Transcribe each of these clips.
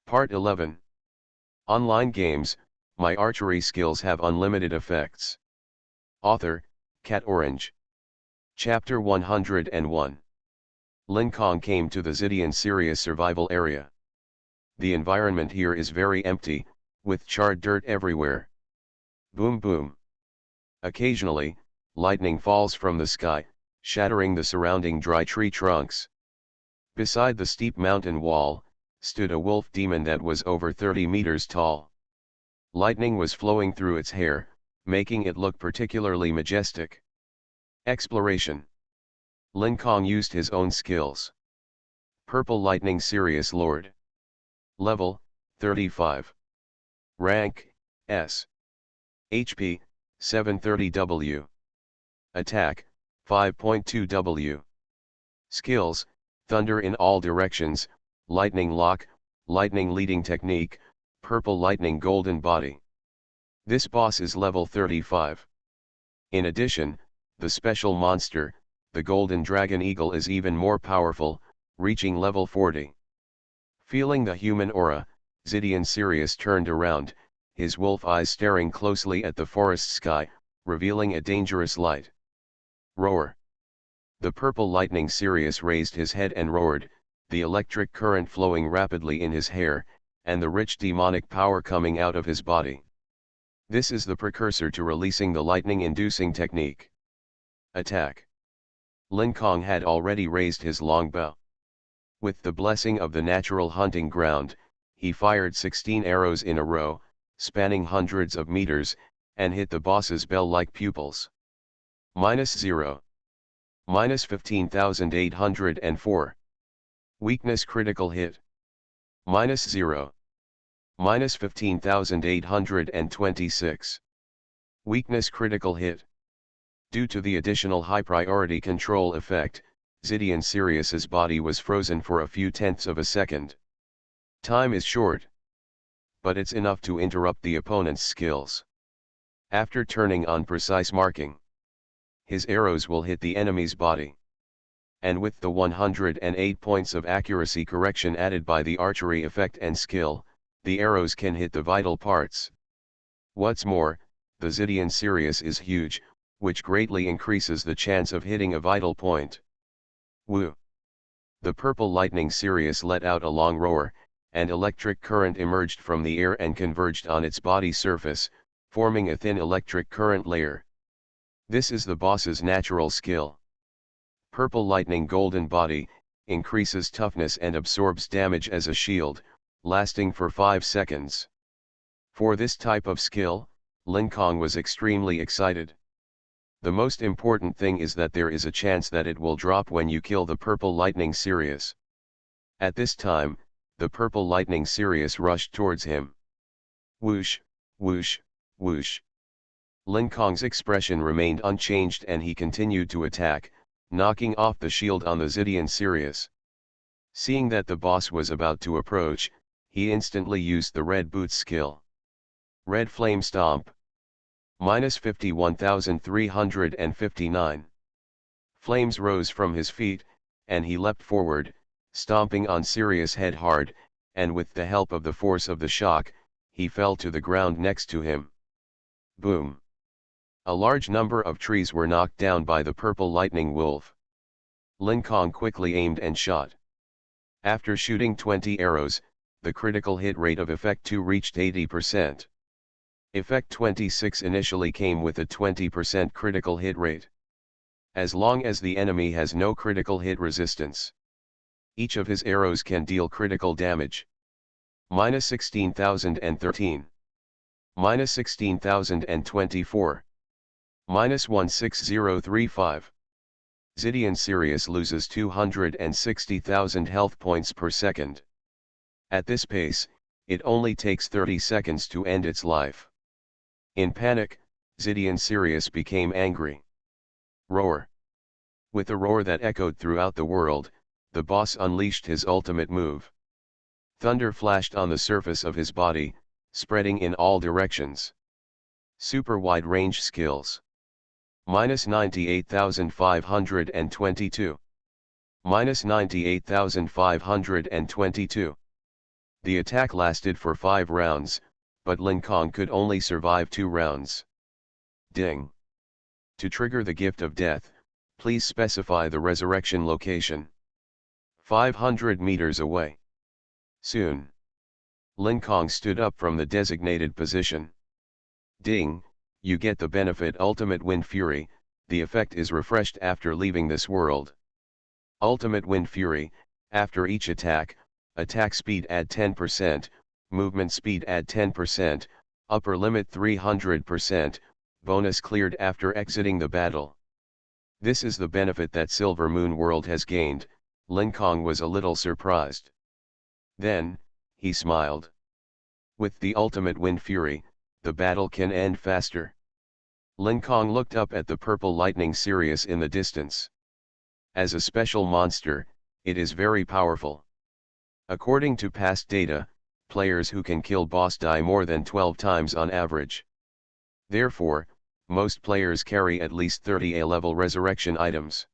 Part 11. Online games, my archery skills have unlimited effects. Author, Cat Orange. Chapter 101. Lincoln came to the Xidian Sirius survival area. The environment here is very empty, with charred dirt everywhere. Boom boom. Occasionally, lightning falls from the sky, shattering the surrounding dry tree trunks. Beside the steep mountain wall, stood a wolf demon that was over 30 meters tall. Lightning was flowing through its hair, making it look particularly majestic. Exploration. Lincoln used his own skills. Purple Lightning Sirius Lord. Level, 35. Rank, S. HP, 730W. Attack, 5.2W. Skills, Thunder in all directions, Lightning Lock, Lightning Leading Technique, Purple Lightning Golden Body. This boss is level 35. In addition, the special monster, the Golden Dragon Eagle, is even more powerful, reaching level 40. Feeling the human aura, Xidian Sirius turned around, his wolf eyes staring closely at the forest sky, revealing a dangerous light. Roar. The Purple Lightning Sirius raised his head and roared, the electric current flowing rapidly in his hair, and the rich demonic power coming out of his body. This is the precursor to releasing the lightning-inducing technique. Attack. Lincoln had already raised his long bow. With the blessing of the natural hunting ground, he fired 16 arrows in a row, spanning hundreds of meters, and hit the boss's bell-like pupils. -0. -15,804. Weakness critical hit. -0. -15,826. Weakness critical hit. Due to the additional high priority control effect, Xidian Sirius's body was frozen for a few tenths of a second. Time is short, but it's enough to interrupt the opponent's skills. After turning on precise marking, his arrows will hit the enemy's body. And with the 108 points of accuracy correction added by the archery effect and skill, the arrows can hit the vital parts. What's more, the Xidian Sirius is huge, which greatly increases the chance of hitting a vital point. Woo! The Purple Lightning Sirius let out a long roar, and electric current emerged from the air and converged on its body surface, forming a thin electric current layer. This is the boss's natural skill. Purple Lightning Golden Body increases toughness and absorbs damage as a shield, lasting for 5 seconds. For this type of skill, Lincoln was extremely excited. The most important thing is that there is a chance that it will drop when you kill the Purple Lightning Sirius. At this time, the Purple Lightning Sirius rushed towards him. Whoosh, whoosh, whoosh. Lincoln's expression remained unchanged and he continued to attack, knocking off the shield on the Xidian Sirius. Seeing that the boss was about to approach, he instantly used the Red Boots skill. Red Flame Stomp. -51,359. Flames rose from his feet, and he leapt forward, stomping on Sirius' head hard, and with the help of the force of the shock, he fell to the ground next to him. Boom! A large number of trees were knocked down by the Purple Lightning Wolf. Lincoln quickly aimed and shot. After shooting 20 arrows, the critical hit rate of Effect 2 reached 80%. Effect 26 initially came with a 20% critical hit rate. As long as the enemy has no critical hit resistance, each of his arrows can deal critical damage. -16,013. -16,024. -16035. Xidian Sirius loses 260,000 health points per second. At this pace, it only takes 30 seconds to end its life. In panic, Xidian Sirius became angry. Roar. With a roar that echoed throughout the world, the boss unleashed his ultimate move. Thunder flashed on the surface of his body, spreading in all directions. Super wide range skills. -98,522. -98,522. The attack lasted for 5 rounds, but Lin Kong could only survive 2 rounds. Ding. To trigger the gift of death, please specify the resurrection location. 500 meters away. Soon. Lin Kong stood up from the designated position. Ding, you get the benefit Ultimate Wind Fury, the effect is refreshed after leaving this world. Ultimate Wind Fury, after each attack, attack speed add 10%, movement speed add 10%, upper limit 300%, bonus cleared after exiting the battle. This is the benefit that Silver Moon World has gained. Lin Kong was a little surprised. Then, he smiled. With the Ultimate Wind Fury, the battle can end faster. Lin Kong looked up at the purple lightning Sirius in the distance. As a special monster, it is very powerful. According to past data, players who can kill boss die more than 12 times on average. Therefore, most players carry at least 30 A-level resurrection items.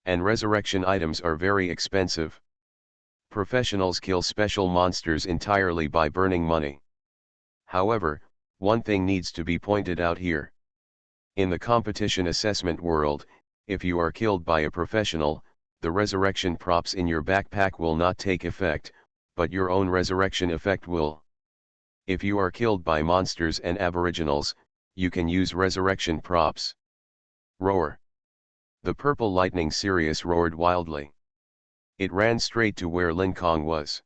And resurrection items are very expensive. Professionals kill special monsters entirely by burning money. However, one thing needs to be pointed out here. In the competition assessment world, if you are killed by a professional, the resurrection props in your backpack will not take effect, but your own resurrection effect will. If you are killed by monsters and aboriginals, you can use resurrection props. Roar. The purple lightning Sirius roared wildly. It ran straight to where Lin Kong was.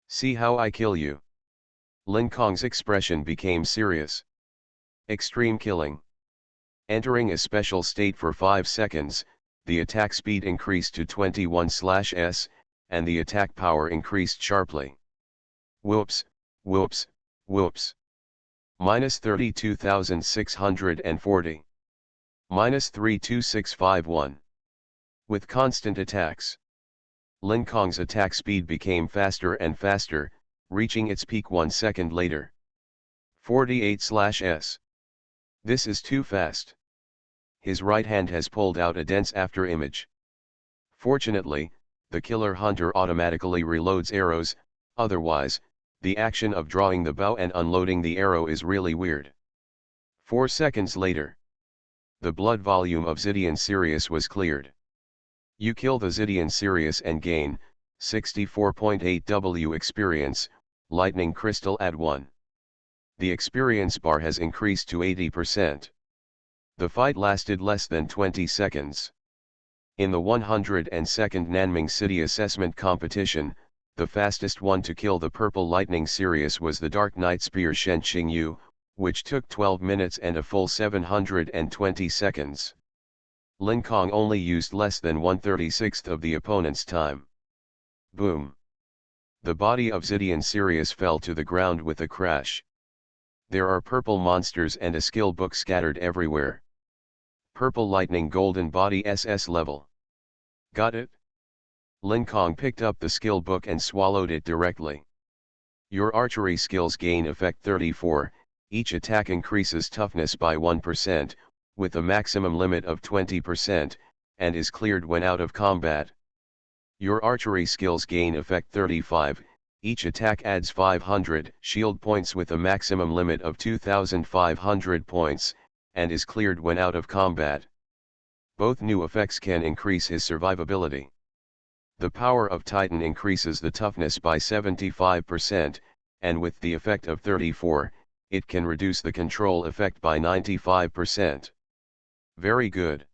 See how I kill you. Lin Kong's expression became serious. Extreme killing. Entering a special state for 5 seconds, the attack speed increased to 21/s, and the attack power increased sharply. Whoops, whoops, whoops. Minus 32,640. Minus 32651. With constant attacks. Lin Kong's attack speed became faster and faster, reaching its peak 1 second later. 48/s. This is too fast. His right hand has pulled out a dense after image. Fortunately, the killer hunter automatically reloads arrows, otherwise, the action of drawing the bow and unloading the arrow is really weird. 4 seconds later. The blood volume of Zidian Sirius was cleared. You kill the Zidian Sirius and gain 64.8 W experience, lightning crystal add 1. The experience bar has increased to 80%. The fight lasted less than 20 seconds. In the 102nd Nanming City Assessment Competition, the fastest one to kill the purple lightning Sirius was the Dark Knight Spear Shen Qingyu, which took 12 minutes and a full 720 seconds. Lin Kong only used less than 1/36 of the opponent's time. Boom. The body of Zidian Sirius fell to the ground with a crash. There are purple monsters and a skill book scattered everywhere. Purple lightning golden body SS level. Got it? Lin Kong picked up the skill book and swallowed it directly. Your archery skills gain effect 34, each attack increases toughness by 1%, with a maximum limit of 20%, and is cleared when out of combat. Your archery skills gain effect 35, each attack adds 500 shield points with a maximum limit of 2,500 points, and is cleared when out of combat. Both new effects can increase his survivability. The power of Titan increases the toughness by 75%, and with the effect of 34, it can reduce the control effect by 95%. Very good.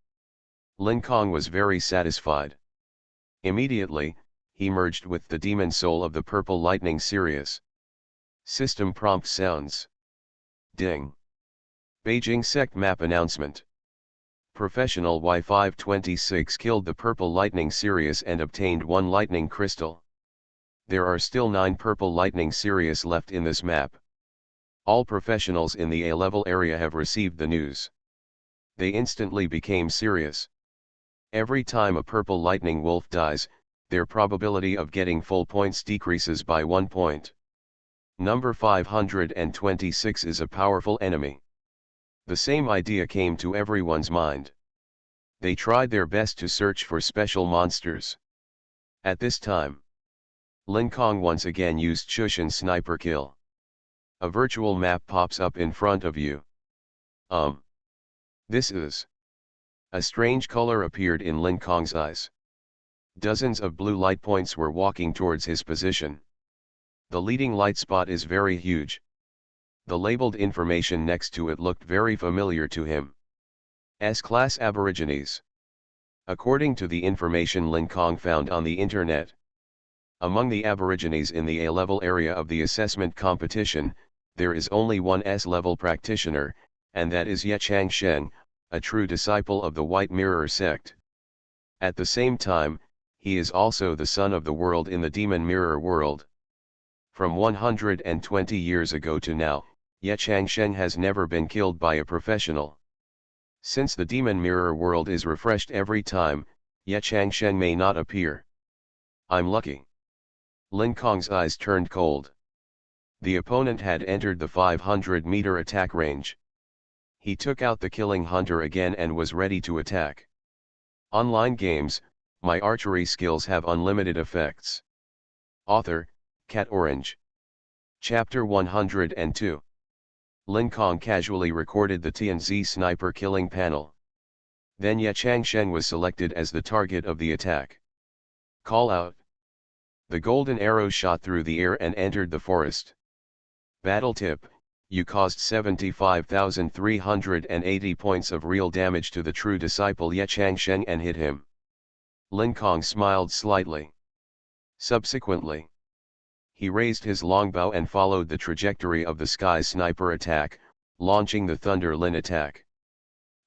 Lin Kong was very satisfied. Immediately, he merged with the demon soul of the purple lightning Sirius. System prompt sounds. Ding. Beijing Sect Map Announcement. Professional Y526 killed the purple lightning Sirius and obtained 1 lightning crystal. There are still 9 purple lightning Sirius left in this map. All professionals in the A-level area have received the news. They instantly became serious. Every time a purple lightning wolf dies, their probability of getting full points decreases by 1 point. Number 526 is a powerful enemy. The same idea came to everyone's mind. They tried their best to search for special monsters. At this time, Lin Kong once again used Shushan sniper kill. A virtual map pops up in front of you. This is. A strange color appeared in Lin Kong's eyes. Dozens of blue light points were walking towards his position. The leading light spot is very huge. The labeled information next to it looked very familiar to him. S-class Aborigines. According to the information Lin Kong found on the internet, among the Aborigines in the A-level area of the assessment competition, there is only one S-level practitioner, and that is Ye Changsheng, a true disciple of the White Mirror sect. At the same time, he is also the son of the world in the Demon Mirror world. From 120 years ago to now, Ye Changsheng has never been killed by a professional. Since the Demon Mirror world is refreshed every time, Ye Changsheng may not appear. I'm lucky. Lin Kong's eyes turned cold. The opponent had entered the 500-meter attack range. He took out the killing hunter again and was ready to attack. Online games, my archery skills have unlimited effects. Author, Cat Orange. Chapter 102. Lin Kong casually recorded the TNZ sniper killing panel. Then Ye Changsheng was selected as the target of the attack. Call out. The golden arrow shot through the air and entered the forest. Battle tip, you caused 75,380 points of real damage to the true disciple Ye Changsheng and hit him. Lin Kong smiled slightly. Subsequently, he raised his longbow and followed the trajectory of the sky sniper attack, launching the Thunder Lin attack.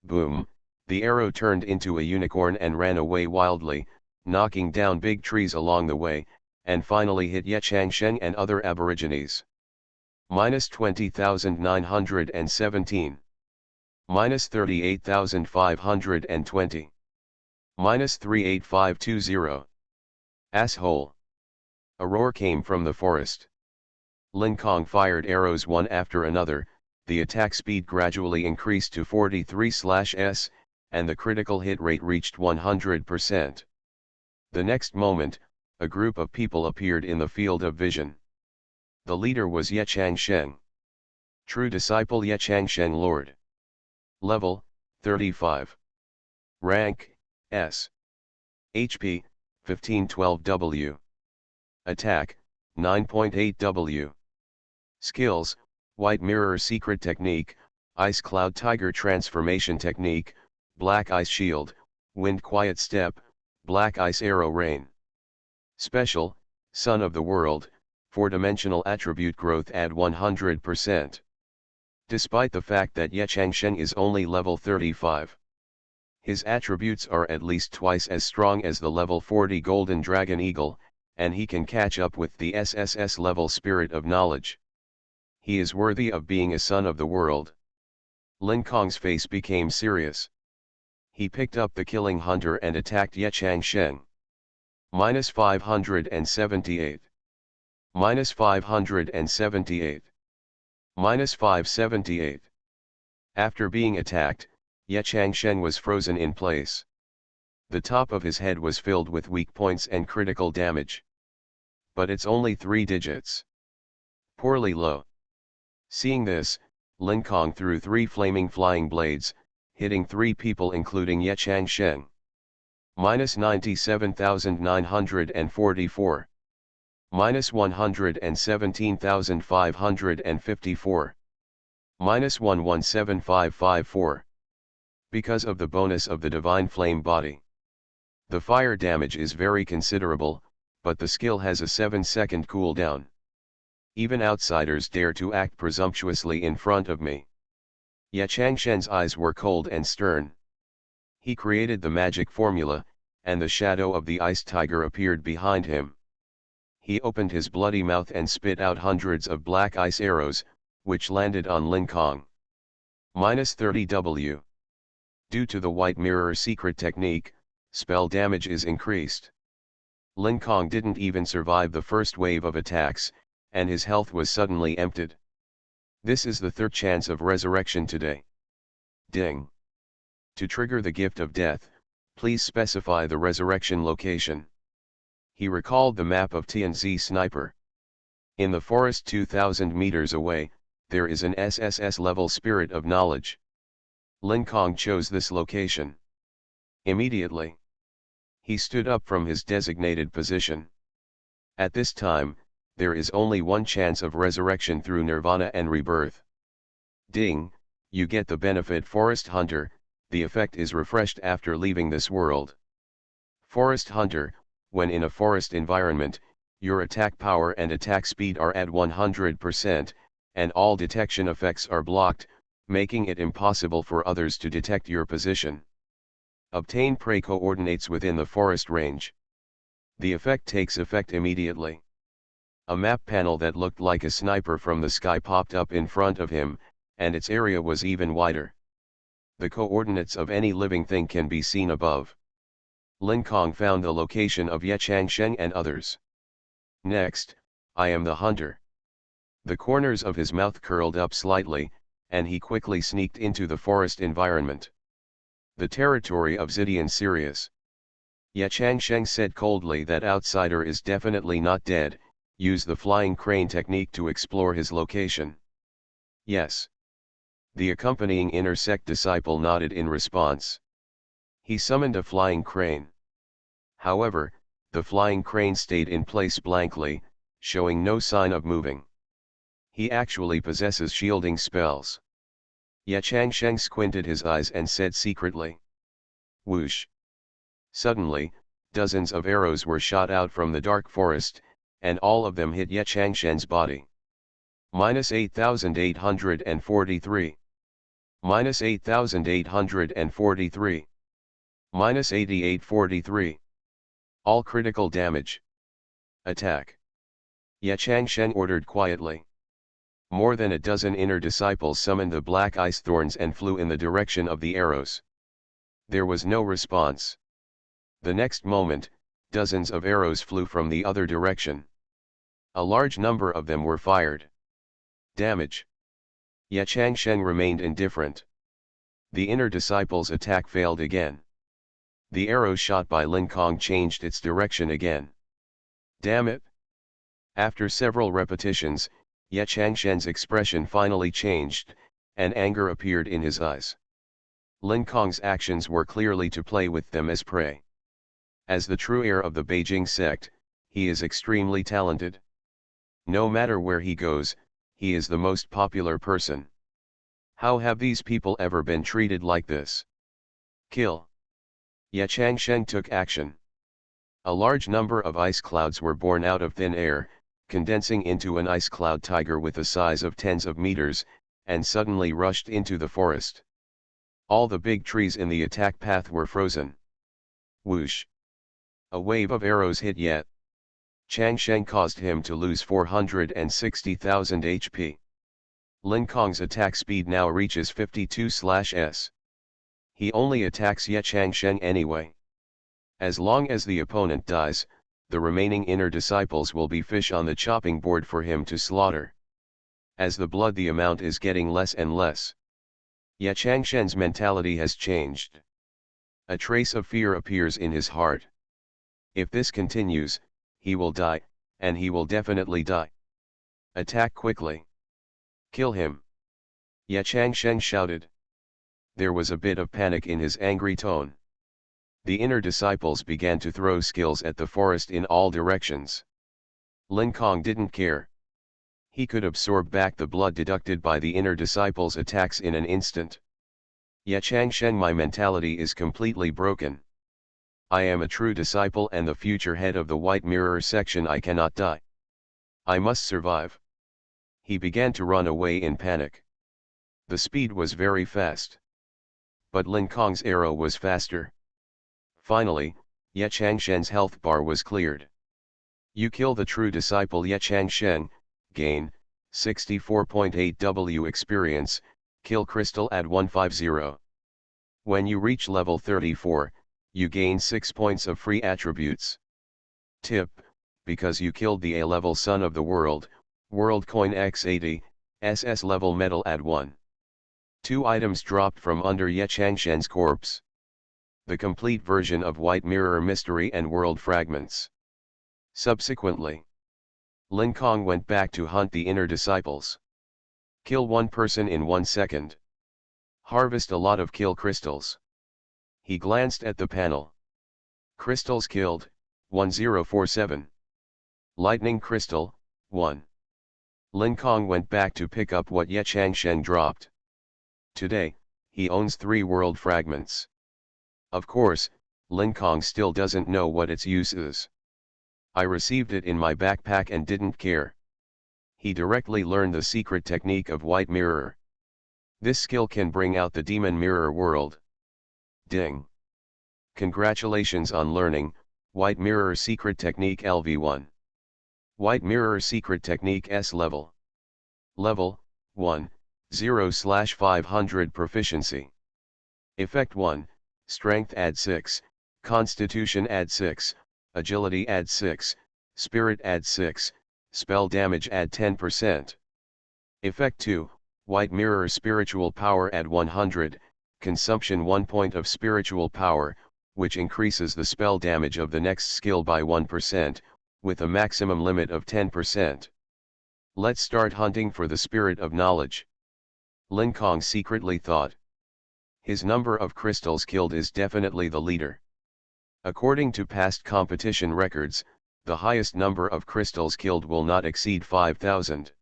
Boom, the arrow turned into a unicorn and ran away wildly, knocking down big trees along the way, and finally hit Ye Changsheng and other Aborigines. Minus 20,917. Minus 38,520. Minus 38520. Asshole. A roar came from the forest. Lin Kong fired arrows one after another, the attack speed gradually increased to 43/s, and the critical hit rate reached 100%. The next moment, a group of people appeared in the field of vision. The leader was Ye Changsheng. True disciple Ye Changsheng Lord. Level, 35. Rank, S. HP, 1512W. Attack, 9.8W. Skills, White Mirror Secret Technique, Ice Cloud Tiger Transformation Technique, Black Ice Shield, Wind Quiet Step, Black Ice Arrow Rain. Special, Son of the World, 4-dimensional attribute growth add 100%. Despite the fact that Ye Changsheng is only level 35. His attributes are at least twice as strong as the level 40 Golden Dragon Eagle, and he can catch up with the SSS level Spirit of Knowledge. He is worthy of being a son of the world. Lin Kong's face became serious. He picked up the killing hunter and attacked Ye Changsheng. Minus 578. Minus 578. Minus 578. After being attacked, Ye Changsheng was frozen in place. The top of his head was filled with weak points and critical damage. But it's only 3 digits. Poorly low. Seeing this, Lin Kong threw 3 flaming flying blades, hitting 3 people including Ye Changsheng. Minus 97,944. Minus 117,554. Minus 117554. Because of the bonus of the Divine Flame body. The fire damage is very considerable, but the skill has a 7-second cooldown. Even outsiders dare to act presumptuously in front of me. Ye Changsheng's eyes were cold and stern. He created the magic formula, and the shadow of the ice tiger appeared behind him. He opened his bloody mouth and spit out hundreds of black ice arrows, which landed on Lin Kong. Minus 30W. Due to the White Mirror secret technique, spell damage is increased. Lin Kong didn't even survive the first wave of attacks, and his health was suddenly emptied. This is the third chance of resurrection today. Ding. To trigger the gift of death, please specify the resurrection location. He recalled the map of TNZ Sniper. In the forest 2,000 meters away, there is an SSS-level spirit of knowledge. Lin Kong chose this location. Immediately, he stood up from his designated position. At this time, there is only one chance of resurrection through nirvana and rebirth. Ding, you get the benefit Forest Hunter, the effect is refreshed after leaving this world. Forest Hunter, when in a forest environment, your attack power and attack speed are at 100%, and all detection effects are blocked, making it impossible for others to detect your position. Obtain prey coordinates within the forest range. The effect takes effect immediately. A map panel that looked like a sniper from the sky popped up in front of him, and its area was even wider. The coordinates of any living thing can be seen above. Lin Kong found the location of Ye Changsheng and others. Next, I am the hunter. The corners of his mouth curled up slightly, and he quickly sneaked into the forest environment. The territory of Zidian Sirius. Ye Changsheng said coldly that outsider is definitely not dead, use the flying crane technique to explore his location. Yes. The accompanying inner sect disciple nodded in response. He summoned a flying crane. However, the flying crane stayed in place blankly, showing no sign of moving. He actually possesses shielding spells. Ye Changsheng squinted his eyes and said secretly. Whoosh. Suddenly, dozens of arrows were shot out from the dark forest, and all of them hit Ye Changsheng's body. -8,843. -8,843. -8843. All critical damage. Attack. Ye Changsheng ordered quietly. More than a dozen inner disciples summoned the black ice thorns and flew in the direction of the arrows. There was no response. The next moment, dozens of arrows flew from the other direction. A large number of them were fired. Damage. Ye Changsheng remained indifferent. The inner disciple's attack failed again. The arrow shot by Lin Kong changed its direction again. Damn it! After several repetitions, Ye Changsheng's expression finally changed, and anger appeared in his eyes. Lin Kong's actions were clearly to play with them as prey. As the true heir of the Beijing sect, he is extremely talented. No matter where he goes, he is the most popular person. How have these people ever been treated like this? Kill. Ye Changsheng took action. A large number of ice clouds were born out of thin air, condensing into an ice cloud tiger with a size of tens of meters, and suddenly rushed into the forest. All the big trees in the attack path were frozen. Whoosh! A wave of arrows hit Ye Changsheng caused him to lose 460,000 HP. Lin Kong's attack speed now reaches 52/s. He only attacks Ye Changsheng anyway. As long as the opponent dies, the remaining inner disciples will be fish on the chopping board for him to slaughter. As the blood the amount is getting less and less. Ye Changsheng's mentality has changed. A trace of fear appears in his heart. If this continues, he will die, and he will definitely die. Attack quickly. Kill him. Ye Changsheng shouted. There was a bit of panic in his angry tone. The inner disciples began to throw skills at the forest in all directions. Lin Kong didn't care. He could absorb back the blood deducted by the inner disciples' attacks in an instant. Ye Changsheng, my mentality is completely broken. I am a true disciple and the future head of the White Mirror section. I cannot die. I must survive. He began to run away in panic. The speed was very fast. But Lin Kong's arrow was faster. Finally, Ye Changsheng's health bar was cleared. You kill the true disciple Ye Changsheng, gain 64.8 W experience, kill crystal at 150. When you reach level 34, you gain 6 points of free attributes. Tip, because you killed the A-level son of the world, world coin X80, SS level medal add 1. 2 items dropped from under Ye Changsheng's corpse. The complete version of White Mirror Mystery and World Fragments. Subsequently, Lin Kong went back to hunt the inner disciples. Kill one person in 1 second. Harvest a lot of kill crystals. He glanced at the panel. Crystals killed, 1047. Lightning crystal, 1. Lin Kong went back to pick up what Ye Changsheng dropped. Today, he owns 3 world fragments. Of course, Lin Kong still doesn't know what its use is. I received it in my backpack and didn't care. He directly learned the secret technique of White Mirror. This skill can bring out the demon mirror world. Ding! Congratulations on learning White Mirror Secret Technique LV1. White Mirror Secret Technique S Level. Level 1, 0/500 Proficiency. Effect 1, Strength add 6, Constitution add 6, Agility add 6, Spirit add 6, Spell damage add 10%. Effect 2, White Mirror Spiritual Power add 100, Consumption 1 point of spiritual power, which increases the spell damage of the next skill by 1%, with a maximum limit of 10%. Let's start hunting for the spirit of knowledge. Lin Kong secretly thought. His number of crystals killed is definitely the leader. According to past competition records, the highest number of crystals killed will not exceed 5,000.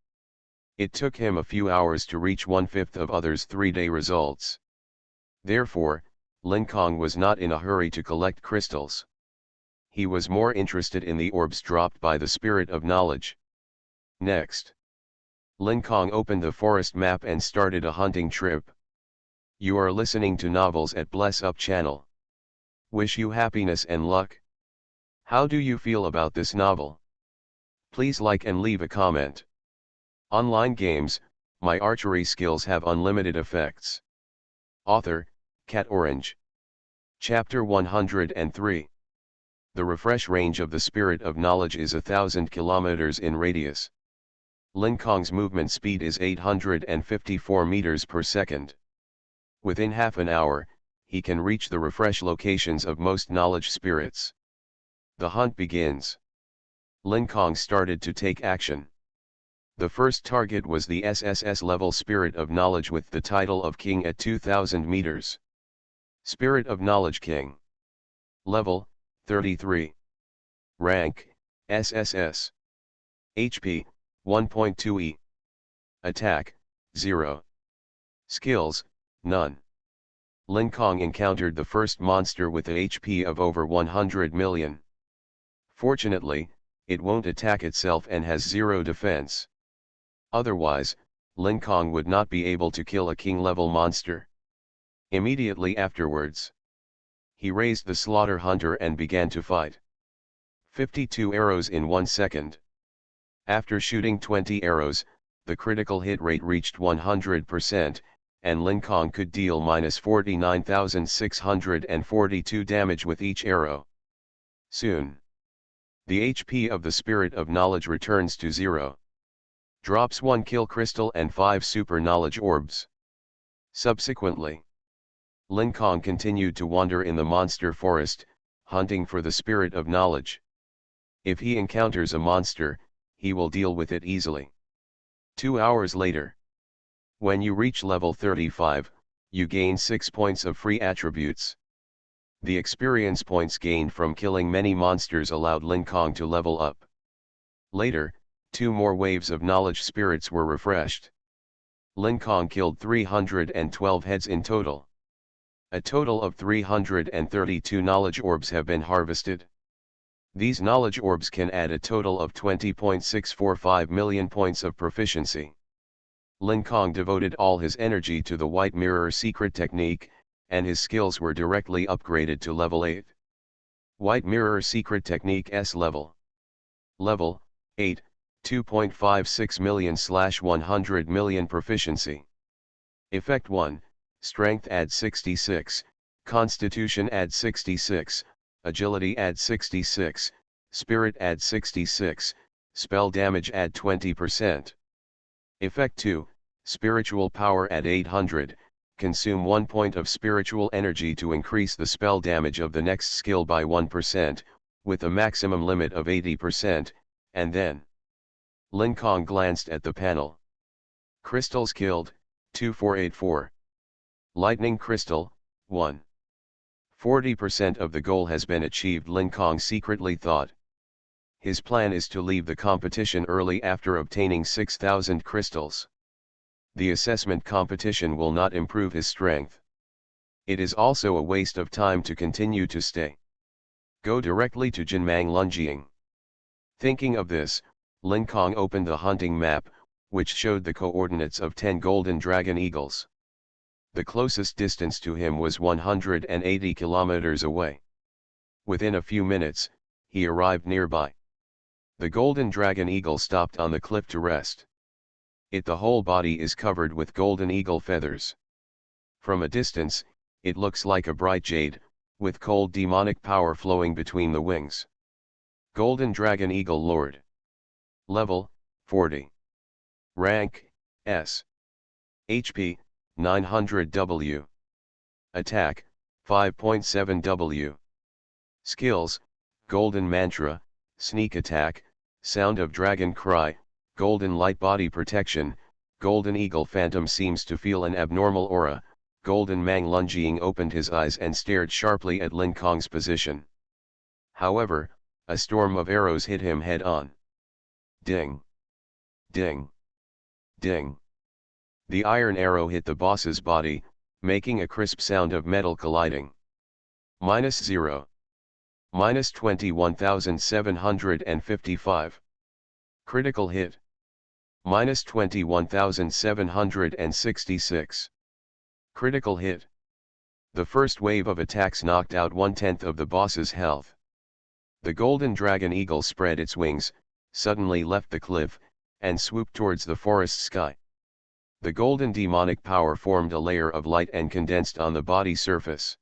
It took him a few hours to reach 1/5 of others' 3-day results. Therefore, Lin Kong was not in a hurry to collect crystals. He was more interested in the orbs dropped by the spirit of knowledge. Next, Lin Kong opened the forest map and started a hunting trip. You are listening to Novels at Bless Up channel. Wish you happiness and luck. How do you feel about this novel? Please like and leave a comment. Online games, my archery skills have unlimited effects. Author, Cat Orange. Chapter 103. The refresh range of the spirit of knowledge is 1,000 kilometers in radius. Lin Kong's movement speed is 854 meters per second. Within half an hour, he can reach the refresh locations of most knowledge spirits. The hunt begins. Lin Kong started to take action. The first target was the SSS level Spirit of Knowledge with the title of King at 2000 meters. Spirit of Knowledge King. Level, 33. Rank, SSS. HP, 1.2e. Attack, 0. Skills, none. Lin Kong encountered the first monster with a HP of over 100 million. Fortunately, it won't attack itself and has 0 defense. Otherwise, Lin Kong would not be able to kill a king-level monster. Immediately afterwards, he raised the Slaughter Hunter and began to fight. 52 arrows in 1 second. After shooting 20 arrows, the critical hit rate reached 100%, and Lin Kong could deal -49,642 damage with each arrow. Soon, the HP of the Spirit of Knowledge returns to 0. Drops 1 kill crystal and 5 super knowledge orbs. Subsequently, Lin Kong continued to wander in the monster forest, hunting for the spirit of knowledge. If he encounters a monster, he will deal with it easily. 2 hours later, when you reach level 35, you gain 6 points of free attributes. The experience points gained from killing many monsters allowed Lin Kong to level up. Later, 2 more waves of knowledge spirits were refreshed. Lin Kong killed 312 heads in total. A total of 332 knowledge orbs have been harvested. These knowledge orbs can add a total of 20.645 million points of proficiency. Lin Kong devoted all his energy to the White Mirror secret technique, and his skills were directly upgraded to level 8. White Mirror secret technique S level. Level 8, 2.56 million/100 million proficiency. Effect 1, Strength add 66, Constitution add 66, Agility add 66, Spirit add 66, Spell damage add 20%. Effect 2, Spiritual power add 800, consume 1 point of spiritual energy to increase the spell damage of the next skill by 1%, with a maximum limit of 80%, and then. Lin Kong glanced at the panel. Crystals killed, 2484. Lightning crystal, 1. 40% of the goal has been achieved, Lin Kong secretly thought. His plan is to leave the competition early after obtaining 6,000 crystals. The assessment competition will not improve his strength. It is also a waste of time to continue to stay. Go directly to Jinmang Lunjiang. Thinking of this, Lin Kong opened the hunting map, which showed the coordinates of 10 golden dragon eagles. The closest distance to him was 180 kilometers away. Within a few minutes, he arrived nearby. The golden dragon eagle stopped on the cliff to rest. The whole body is covered with golden eagle feathers. From a distance, it looks like a bright jade, with cold demonic power flowing between the wings. Golden Dragon Eagle Lord. Level, 40. Rank, S. HP, 900 W. Attack, 5.7 W. Skills, Golden Mantra, Sneak Attack, Sound of Dragon Cry, Golden Light Body Protection. Golden Eagle Phantom seems to feel an abnormal aura. Golden Mang Lunjiang opened his eyes and stared sharply at Lin Kong's position. However, a storm of arrows hit him head-on. Ding! Ding! Ding! The iron arrow hit the boss's body, making a crisp sound of metal colliding. -0. -21,755. Critical hit. -21,766. Critical hit. The first wave of attacks knocked out 1/10 of the boss's health. The golden dragon eagle spread its wings, suddenly left the cliff, and swooped towards the forest sky. The golden demonic power formed a layer of light and condensed on the body surface.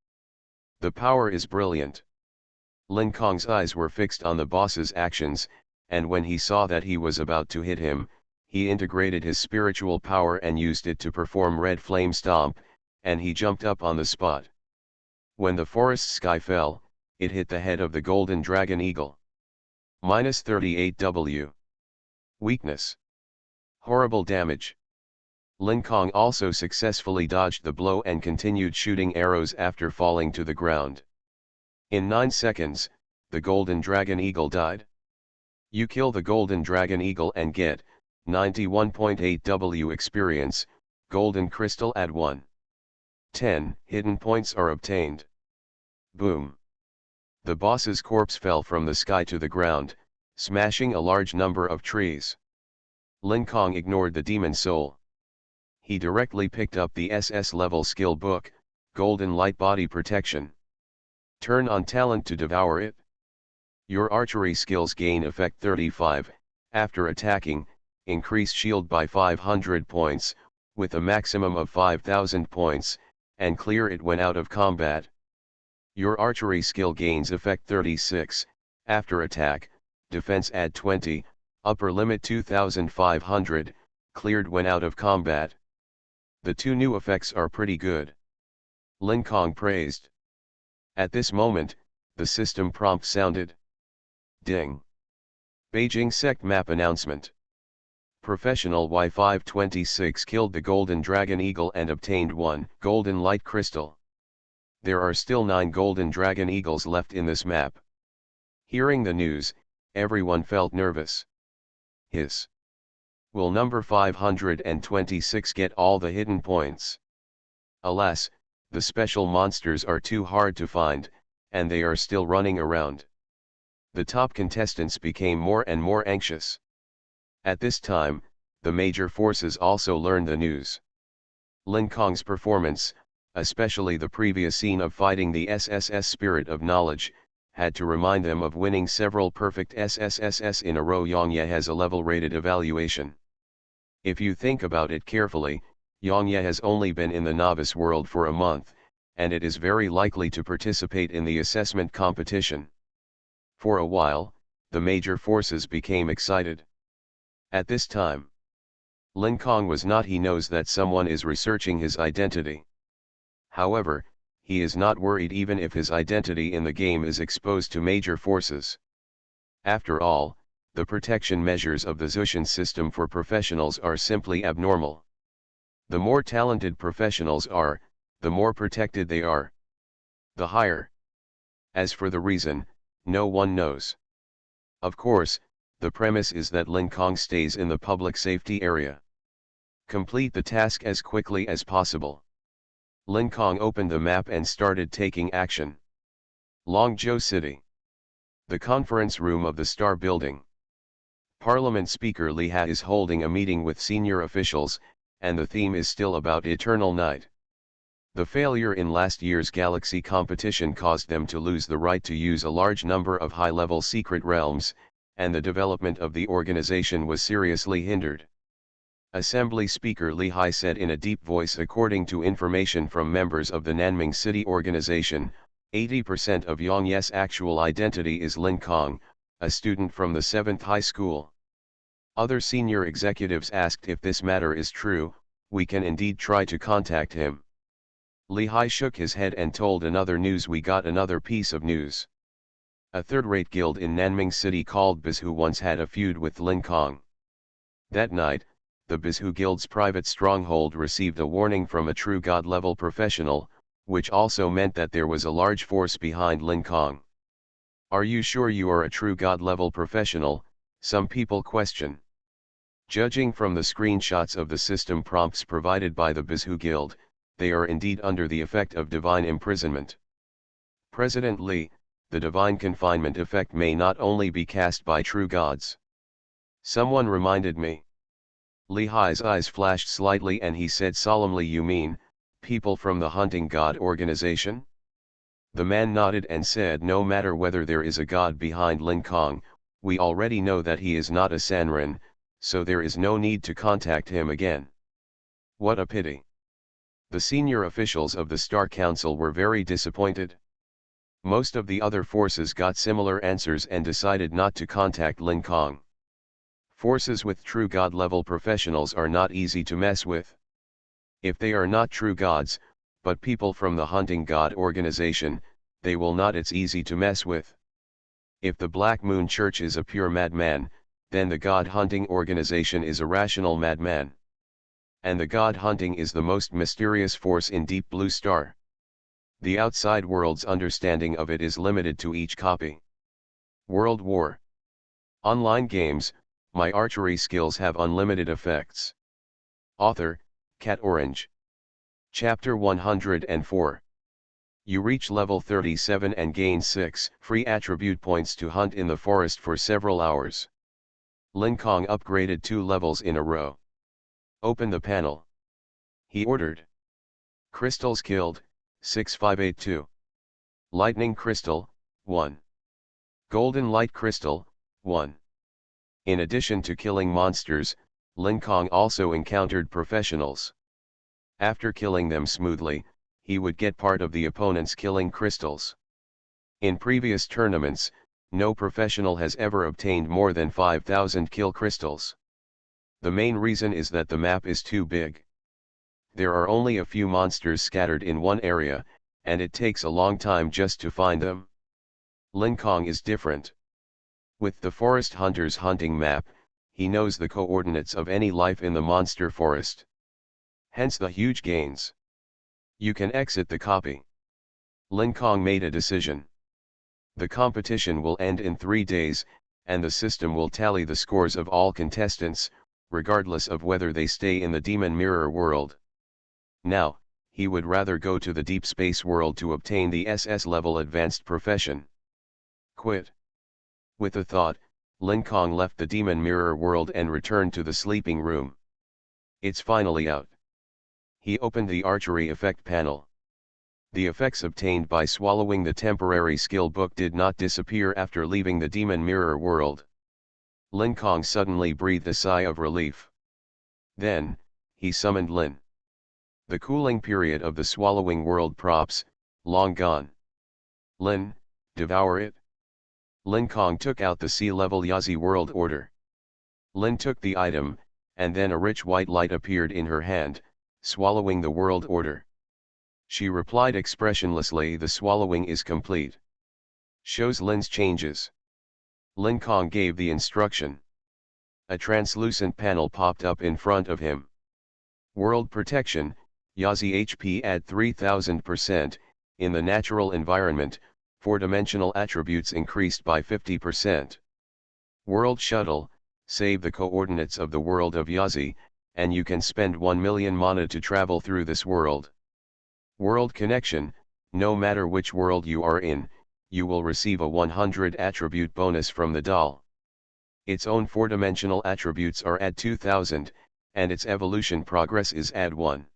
The power is brilliant. Lin Kong's eyes were fixed on the boss's actions, and when he saw that he was about to hit him, he integrated his spiritual power and used it to perform Red Flame Stomp, and he jumped up on the spot. When the forest sky fell, it hit the head of the golden dragon eagle. -38 W. Weakness. Horrible damage. Lin Kong also successfully dodged the blow and continued shooting arrows after falling to the ground. In 9 seconds, the golden dragon eagle died. You kill the golden dragon eagle and get 91.8 W experience. Golden crystal add 1. 10 hidden points are obtained. Boom. The boss's corpse fell from the sky to the ground, smashing a large number of trees. Lin Kong ignored the demon soul. He directly picked up the SS level skill book, Golden Light Body Protection. Turn on talent to devour it. Your archery skills gain effect 35, after attacking, increase shield by 500 points, with a maximum of 5,000 points, and clear it when out of combat. Your archery skill gains effect 36, after attack, defense add 20, upper limit 2,500, cleared when out of combat. The two new effects are pretty good. Lin Kong praised. At this moment, the system prompt sounded. Ding. Beijing Sect Map Announcement. Professional Y526 killed the golden dragon eagle and obtained 1 golden light crystal. There are still 9 golden dragon eagles left in this map. Hearing the news, everyone felt nervous. Hiss. Will number 526 get all the hidden points? Alas, the special monsters are too hard to find, and they are still running around. The top contestants became more and more anxious. At this time, the major forces also learned the news. Lin Kong's performance, especially the previous scene of fighting the SSS Spirit of Knowledge, had to remind them of winning several perfect SSSS in a row. Yang Ye has a level-rated evaluation. If you think about it carefully, Yang Ye has only been in the novice world for a month, and it is very likely to participate in the assessment competition. For a while, the major forces became excited. At this time, Lin Kong was not. He knows that someone is researching his identity. However, he is not worried even if his identity in the game is exposed to major forces. After all, the protection measures of the Zushin system for professionals are simply abnormal. The more talented professionals are, the more protected they are. The higher. As for the reason, no one knows. Of course, the premise is that Lin Kong stays in the public safety area. Complete the task as quickly as possible. Lin Kong opened the map and started taking action. Longzhou City. The conference room of the Star Building. Parliament Speaker Li Ha is holding a meeting with senior officials, and the theme is still about eternal night. The failure in last year's Galaxy competition caused them to lose the right to use a large number of high-level secret realms, and the development of the organization was seriously hindered. Assembly Speaker Li Hai said in a deep voice, according to information from members of the Nanming City organization, 80% of Yang Ye's actual identity is Lin Kong, a student from the 7th high school. Other senior executives asked if this matter is true. We can indeed try to contact him. Li Hai shook his head and told Another News, we got another piece of news. A third-rate guild in Nanming City called Bizhu once had a feud with Lin Kong. That night, the Bizhu Guild's private stronghold received a warning from a true god-level professional, which also meant that there was a large force behind Lin Kong. Are you sure you are a true god-level professional? Some people question. Judging from the screenshots of the system prompts provided by the Bizhu Guild, they are indeed under the effect of divine imprisonment. President Li, the divine confinement effect may not only be cast by true gods. Someone reminded me. Li Hai's eyes flashed slightly and he said solemnly, you mean, people from the hunting god organization? The man nodded and said, no matter whether there is a god behind Lin Kong, we already know that he is not a Sanren, so there is no need to contact him again. What a pity. The senior officials of the Star Council were very disappointed. Most of the other forces got similar answers and decided not to contact Lin Kong. Forces with true god-level professionals are not easy to mess with. If they are not true gods, but people from the hunting god organization, they will not. It's easy to mess with. If the Black Moon Church is a pure madman, then the god hunting organization is a rational madman. And the god hunting is the most mysterious force in Deep Blue Star. The outside world's understanding of it is limited to each copy. World War. Online games. My archery skills have unlimited effects. Author, Cat Orange. Chapter 104. You reach level 37 and gain 6 free attribute points to hunt in the forest for several hours. Lin Kong upgraded 2 levels in a row. Open the panel. He ordered. Crystals killed, 6582. Lightning Crystal, 1. Golden Light Crystal, 1. In addition to killing monsters, Lin Kong also encountered professionals. After killing them smoothly, he would get part of the opponent's killing crystals. In previous tournaments, no professional has ever obtained more than 5,000 kill crystals. The main reason is that the map is too big. There are only a few monsters scattered in one area, and it takes a long time just to find them. Lin Kong is different. With the Forest Hunter's hunting map, he knows the coordinates of any life in the monster forest. Hence the huge gains. You can exit the copy. Lin Kong made a decision. The competition will end in 3 days, and the system will tally the scores of all contestants, regardless of whether they stay in the Demon Mirror world. Now, he would rather go to the Deep Space world to obtain the SS level advanced profession. Quit. With a thought, Lin Kong left the Demon Mirror world and returned to the sleeping room. It's finally out. He opened the archery effect panel. The effects obtained by swallowing the temporary skill book did not disappear after leaving the Demon Mirror world. Lin Kong suddenly breathed a sigh of relief. Then, he summoned Lin. The cooling period of the swallowing world props, long gone. Lin, devour it. Lin Kong took out the sea-level Yazi world order. Lin took the item, and then a rich white light appeared in her hand, swallowing the world order. She replied expressionlessly, "The swallowing is complete." Shows Lin's changes. Lin Kong gave the instruction. A translucent panel popped up in front of him. World protection, Yazi HP at 3000%, in the natural environment, 4-dimensional attributes increased by 50%. World shuttle, save the coordinates of the world of Yazi, and you can spend 1 million mana to travel through this world. World connection, no matter which world you are in, you will receive a 100 attribute bonus from the doll. Its own 4-dimensional attributes are at 2000, and its evolution progress is at 1.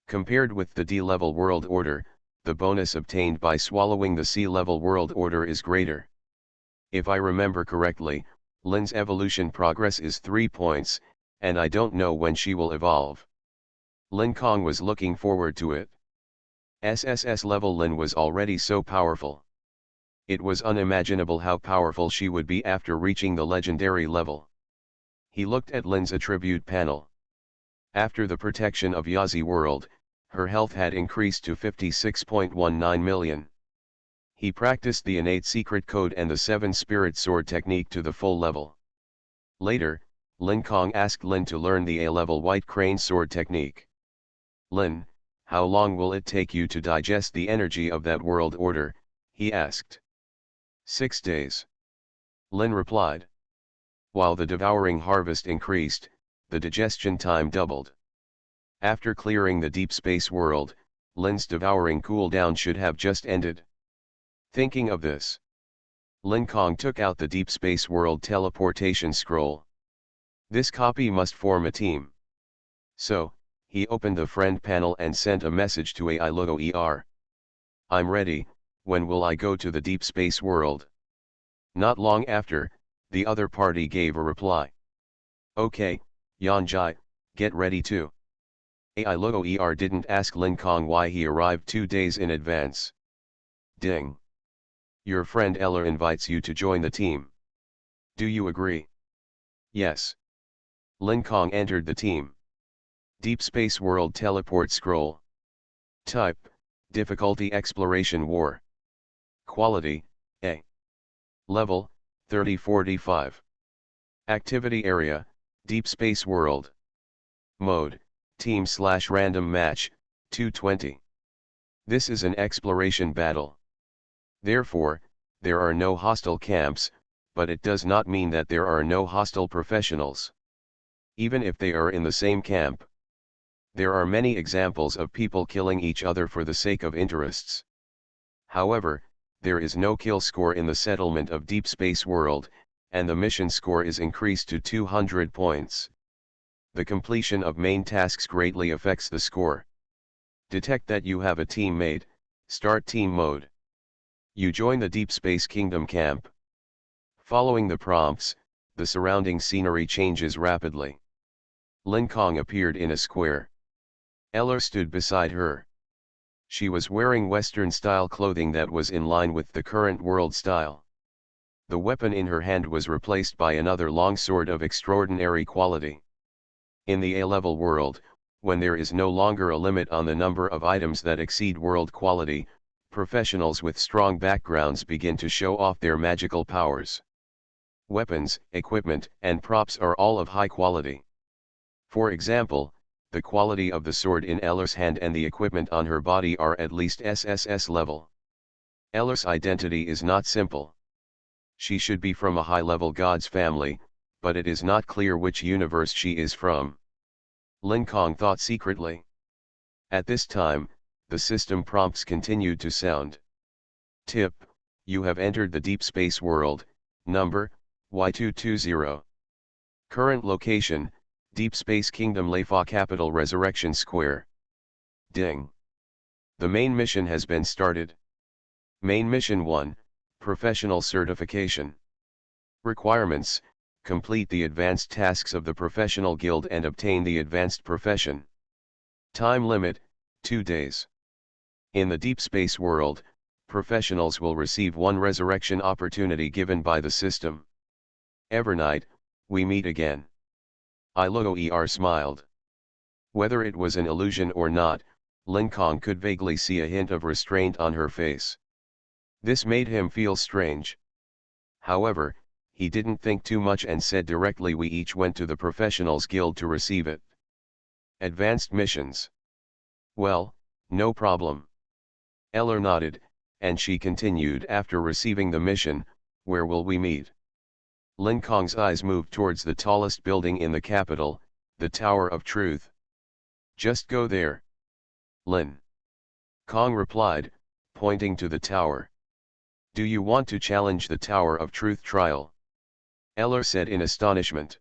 Compared with the D-level world order, the bonus obtained by swallowing the C-level world order is greater. If I remember correctly, Lin's evolution progress is 3 points, and I don't know when she will evolve. Lin Kong was looking forward to it. SSS level Lin was already so powerful. It was unimaginable how powerful she would be after reaching the legendary level. He looked at Lin's attribute panel. After the protection of Yazi world, her health had increased to 56.19 million. He practiced the innate secret code and the 7-spirit sword technique to the full level. Later, Lin Kong asked Lin to learn the A-level white crane sword technique. "Lin, how long will it take you to digest the energy of that world order?" he asked. 6 days. Lin replied. While the devouring harvest increased, the digestion time doubled. After clearing the deep space world, Lin's devouring cooldown should have just ended. Thinking of this, Lin Kong took out the deep space world teleportation scroll. This copy must form a team. So, he opened the friend panel and sent a message to AI Logo ER. "I'm ready, when will I go to the deep space world?" Not long after, the other party gave a reply. "Okay, Yanjai, get ready too." AI Logo ER didn't ask Lin Kong why he arrived 2 days in advance. Ding. Your friend Eller invites you to join the team. Do you agree? Yes. Lin Kong entered the team. Deep Space World Teleport Scroll. Type, Difficulty Exploration War. Quality, A. Level, 3045. Activity Area, Deep Space World. Mode, Team/Random Match, 220. This is an exploration battle. Therefore, there are no hostile camps, but it does not mean that there are no hostile professionals. Even if they are in the same camp. There are many examples of people killing each other for the sake of interests. However, there is no kill score in the settlement of Deep Space World, and the mission score is increased to 200 points. The completion of main tasks greatly affects the score. Detect that you have a teammate, start team mode. You join the Deep Space Kingdom camp. Following the prompts, the surrounding scenery changes rapidly. Lin Kong appeared in a square. Eller stood beside her. She was wearing Western-style clothing that was in line with the current world style. The weapon in her hand was replaced by another long sword of extraordinary quality. In the A-level world, when there is no longer a limit on the number of items that exceed world quality, professionals with strong backgrounds begin to show off their magical powers. Weapons, equipment, and props are all of high quality. For example, the quality of the sword in Eller's hand and the equipment on her body are at least SSS level. Eller's identity is not simple. She should be from a high-level god's family, but it is not clear which universe she is from. Lin Kong thought secretly. At this time, the system prompts continued to sound. Tip, you have entered the Deep Space World, number, Y220. Current location, Deep Space Kingdom Leifa Capital Resurrection Square. Ding. The main mission has been started. Main Mission 1, Professional Certification. Requirements, complete the advanced tasks of the Professional Guild and obtain the advanced profession. Time limit, 2 days. In the Deep Space World, professionals will receive 1 resurrection opportunity given by the system. Evernight, we meet again. I Logo ER smiled. Whether it was an illusion or not, Lin Kong could vaguely see a hint of restraint on her face. This made him feel strange. However, he didn't think too much and said directly, we each went to the Professionals Guild to receive it. Advanced missions. Well, no problem. Eller nodded, and she continued, after receiving the mission, where will we meet? Lin Kong's eyes moved towards the tallest building in the capital, the Tower of Truth. Just go there. Lin Kong replied, pointing to the tower. Do you want to challenge the Tower of Truth trial? Eller said in astonishment.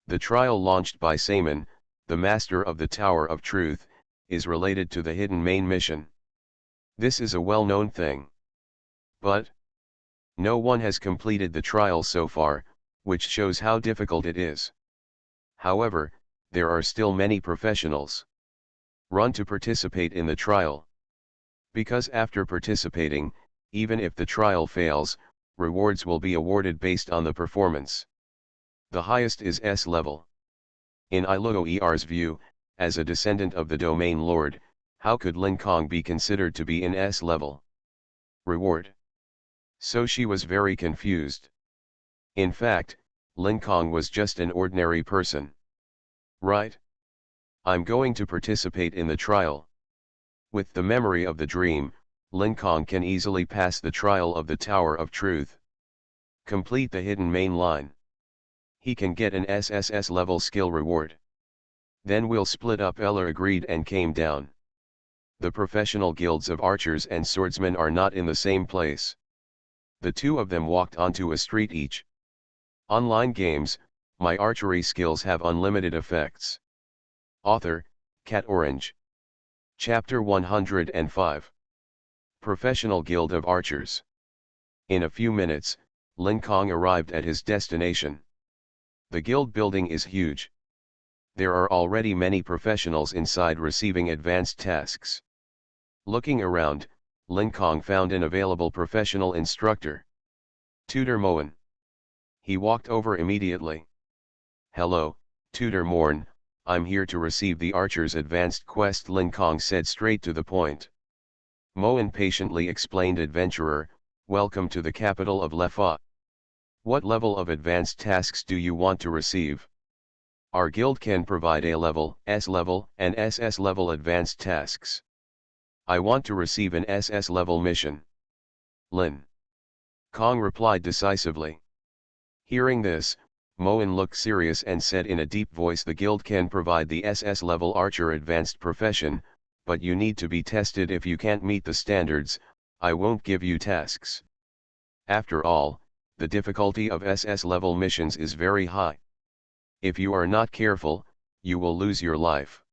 The trial launched by Saman, the master of the Tower of Truth, is related to the hidden main mission. This is a well-known thing. But no one has completed the trial so far, which shows how difficult it is. However, there are still many professionals run to participate in the trial. Because after participating, even if the trial fails, rewards will be awarded based on the performance. The highest is S level. In Iluoer's view, as a descendant of the Domain Lord, how could Lin Kong be considered to be in S level? Reward. So she was very confused. In fact, Lin Kong was just an ordinary person. Right? I'm going to participate in the trial. With the memory of the dream, Lin Kong can easily pass the trial of the Tower of Truth. Complete the hidden main line. He can get an SSS level skill reward. Then we'll split up. Eller agreed and came down. The professional guilds of archers and swordsmen are not in the same place. The two of them walked onto a street each. Online games, my archery skills have unlimited effects. Author, Cat Orange. Chapter 105. Professional Guild of Archers. In a few minutes, Lin Kong arrived at his destination. The guild building is huge. There are already many professionals inside receiving advanced tasks. Looking around, Lin Kong found an available professional instructor. Tutor Moen. He walked over immediately. Hello, Tutor Morn, I'm here to receive the Archer's advanced quest, Lin Kong said straight to the point. Moen patiently explained, Adventurer, welcome to the capital of Lefa. What level of advanced tasks do you want to receive? Our guild can provide A level, S level, and SS level advanced tasks. I want to receive an SS level mission. Lin Kong replied decisively. Hearing this, Moen looked serious and said in a deep voice, the guild can provide the SS level archer advanced profession, but you need to be tested. If you can't meet the standards, I won't give you tasks. After all, the difficulty of SS level missions is very high. If you are not careful, you will lose your life.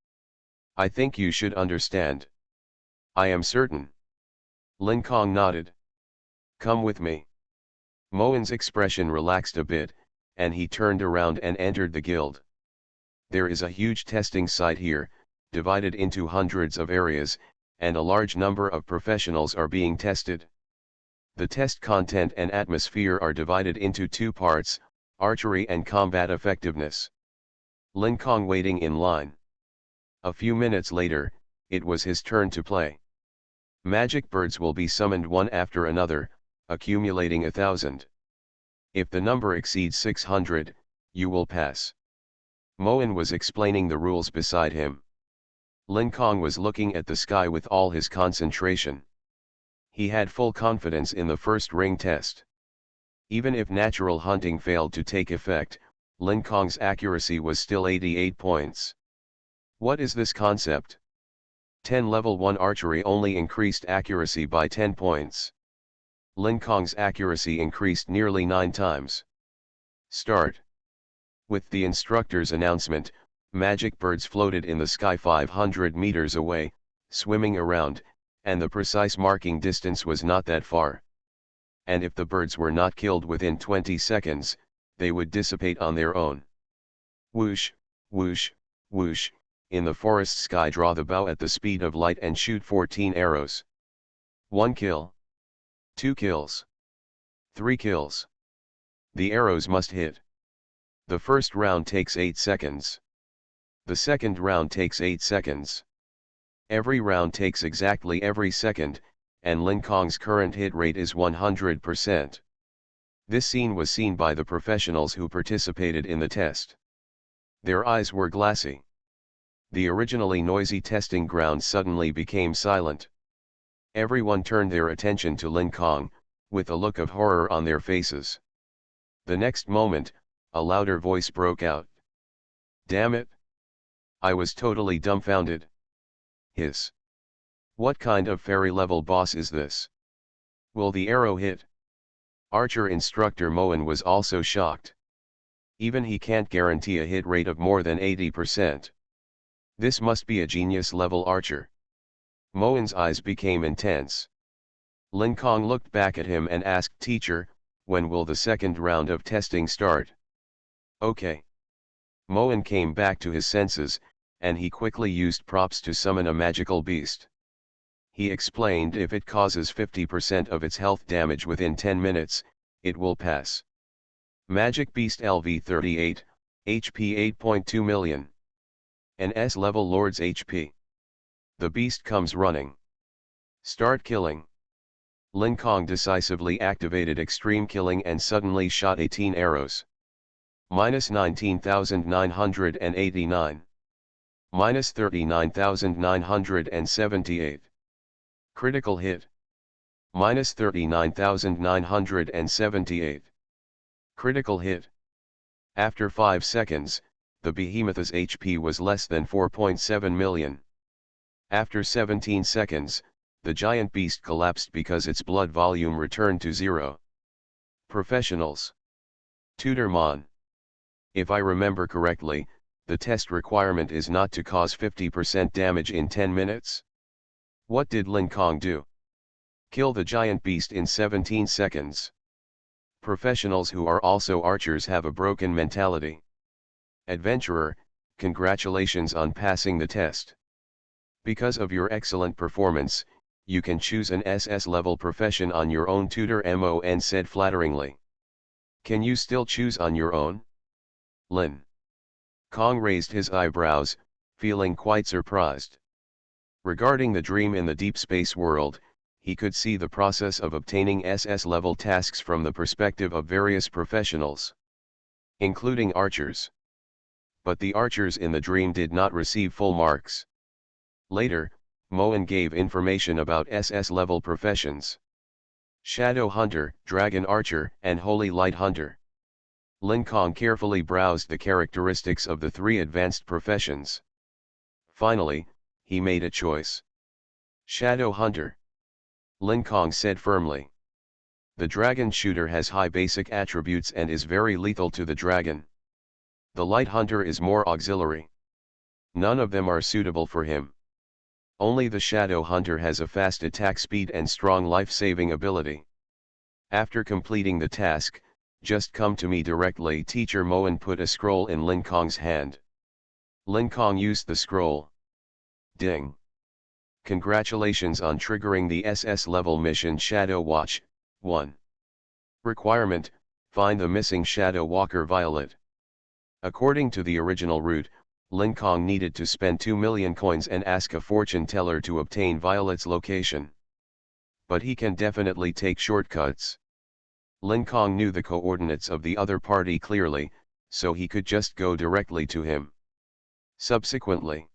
I think you should understand. I am certain. Lin Kong nodded. Come with me. Moen's expression relaxed a bit, and he turned around and entered the guild. There is a huge testing site here, divided into hundreds of areas, and a large number of professionals are being tested. The test content and atmosphere are divided into two parts, archery and combat effectiveness. Lin Kong waiting in line. A few minutes later, it was his turn to play. Magic birds will be summoned one after another, accumulating 1,000. If the number exceeds 600, you will pass. Moen was explaining the rules beside him. Lin Kong was looking at the sky with all his concentration. He had full confidence in the first ring test. Even if natural hunting failed to take effect, Lin Kong's accuracy was still 88 points. What is this concept? 10 level 1 archery only increased accuracy by 10 points. Lin Kong's accuracy increased nearly 9 times. Start. With the instructor's announcement, magic birds floated in the sky 500 meters away, swimming around, and the precise marking distance was not that far. And if the birds were not killed within 20 seconds, they would dissipate on their own. Whoosh, whoosh, whoosh, in the forest sky draw the bow at the speed of light and shoot 14 arrows. 1 kill. 2 kills. 3 kills. The arrows must hit. The first round takes 8 seconds. The second round takes 8 seconds. Every round takes exactly every second, and Lin Kong's current hit rate is 100%. This scene was seen by the professionals who participated in the test. Their eyes were glassy. The originally noisy testing ground suddenly became silent. Everyone turned their attention to Lin Kong, with a look of horror on their faces. The next moment, a louder voice broke out. "Damn it! I was totally dumbfounded. Hiss. What kind of fairy-level boss is this? Will the arrow hit?" Archer instructor Moen was also shocked. Even he can't guarantee a hit rate of more than 80%. This must be a genius-level archer. Moen's eyes became intense. Lin Kong looked back at him and asked, "Teacher, when will the second round of testing start?" "Okay." Moen came back to his senses, and he quickly used props to summon a magical beast. He explained if it causes 50% of its health damage within 10 minutes, it will pass. Magic Beast LV38, HP 8.2 million. An S-level Lord's HP. The beast comes running. Start killing. Lin Kong decisively activated extreme killing and suddenly shot 18 arrows. -19,989. -39,978. Critical hit. -39,978. Critical hit. After 5 seconds, the behemoth's HP was less than 4.7 million. After 17 seconds, the giant beast collapsed because its blood volume returned to zero. Professionals. Tutor Mon. If I remember correctly, the test requirement is not to cause 50% damage in 10 minutes? What did Lin Kong do? Kill the giant beast in 17 seconds. Professionals who are also archers have a broken mentality. Adventurer, congratulations on passing the test. Because of your excellent performance, you can choose an SS-level profession on your own, Tutor Mon said flatteringly. Can you still choose on your own? Lin Kong raised his eyebrows, feeling quite surprised. Regarding the dream in the deep space world, he could see the process of obtaining SS-level tasks from the perspective of various professionals, including archers. But the archers in the dream did not receive full marks. Later, Moen gave information about SS-level professions: Shadow Hunter, Dragon Archer, and Holy Light Hunter. Lin Kong carefully browsed the characteristics of the 3 advanced professions. Finally, he made a choice. Shadow Hunter. Lin Kong said firmly. The dragon shooter has high basic attributes and is very lethal to the dragon. The Light Hunter is more auxiliary. None of them are suitable for him. Only the Shadow Hunter has a fast attack speed and strong life-saving ability. After completing the task, just come to me directly. Teacher Moen put a scroll in Lin Kong's hand. Lin Kong used the scroll. Ding. Congratulations on triggering the SS level mission Shadow Watch 1. Requirement: find the missing Shadow Walker Violet. According to the original route, Lin Kong needed to spend 2 million coins and ask a fortune teller to obtain Violet's location. But he can definitely take shortcuts. Lin Kong knew the coordinates of the other party clearly, so he could just go directly to him. Subsequently,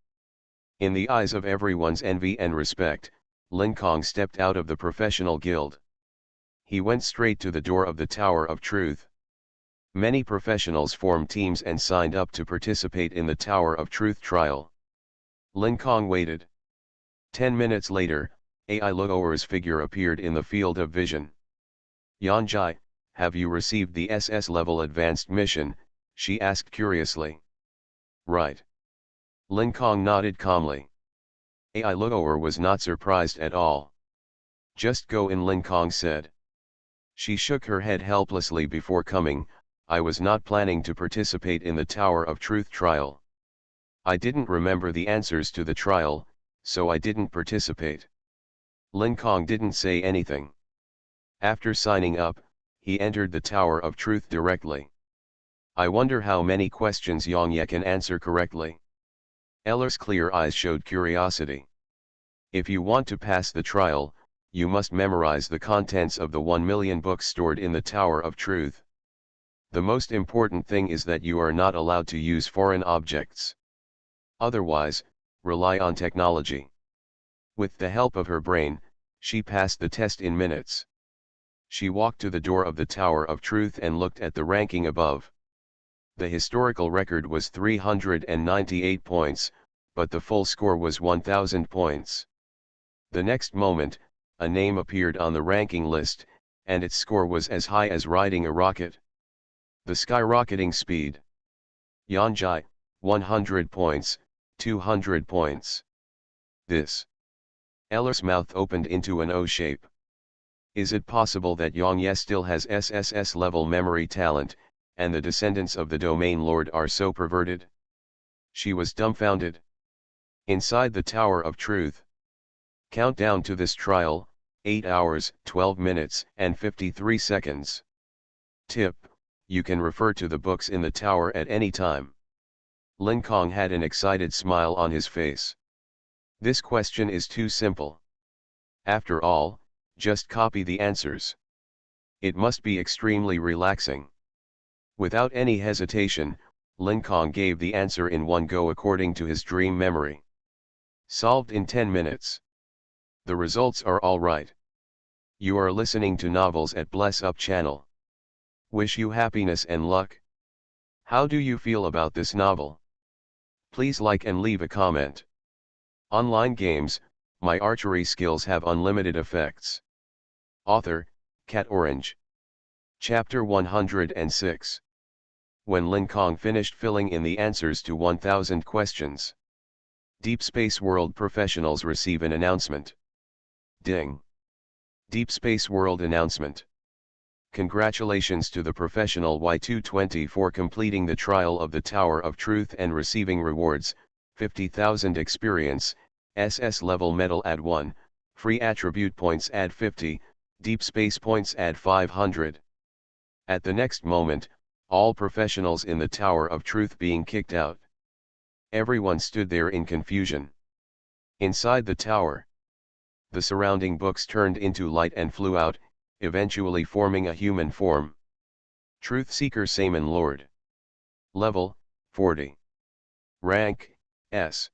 in the eyes of everyone's envy and respect, Lin Kong stepped out of the professional guild. He went straight to the door of the Tower of Truth. Many professionals formed teams and signed up to participate in the Tower of Truth trial. Lin Kong waited. 10 minutes later, AI Luo'er's figure appeared in the field of vision. "Yanjai, have you received the SS level advanced mission?" she asked curiously. "Right." Lin Kong nodded calmly. AI Luo'er was not surprised at all. "Just go in," Lin Kong said. She shook her head helplessly before coming. "I was not planning to participate in the Tower of Truth trial. I didn't remember the answers to the trial, so I didn't participate." Lin Kong didn't say anything. After signing up, he entered the Tower of Truth directly. "I wonder how many questions Yang Ye can answer correctly." Eller's clear eyes showed curiosity. If you want to pass the trial, you must memorize the contents of the 1,000,000 books stored in the Tower of Truth. The most important thing is that you are not allowed to use foreign objects. Otherwise, rely on technology. With the help of her brain, she passed the test in minutes. She walked to the door of the Tower of Truth and looked at the ranking above. The historical record was 398 points, but the full score was 1,000 points. The next moment, a name appeared on the ranking list, and its score was as high as riding a rocket. The skyrocketing speed. Yanjai, 100 points, 200 points. This. Eller's mouth opened into an O shape. Is it possible that Yang Ye still has SSS level memory talent, and the descendants of the Domain Lord are so perverted? She was dumbfounded. Inside the Tower of Truth. Countdown to this trial, 8 hours, 12 minutes, and 53 seconds. Tip: you can refer to the books in the tower at any time. Lin Kong had an excited smile on his face. This question is too simple. After all, just copy the answers. It must be extremely relaxing. Without any hesitation, Lin Kong gave the answer in one go according to his dream memory. Solved in 10 minutes. The results are all right. You are listening to Novels at Bless Up channel. Wish you happiness and luck. How do you feel about this novel? Please like and leave a comment. Online games, my archery skills have unlimited effects. Author, Cat Orange. Chapter 106. When Lin Kong finished filling in the answers to 1,000 questions, Deep Space World professionals receive an announcement. Ding. Deep Space World announcement. Congratulations to the professional Y220 for completing the trial of the Tower of Truth and receiving rewards: 50,000 experience, SS level medal add 1, free attribute points add 50, deep space points add 500. At the next moment, all professionals in the Tower of Truth being kicked out. Everyone stood there in confusion. Inside the tower, the surrounding books turned into light and flew out, eventually forming a human form. Truth Seeker Saman Lord. Level, 40. Rank, S.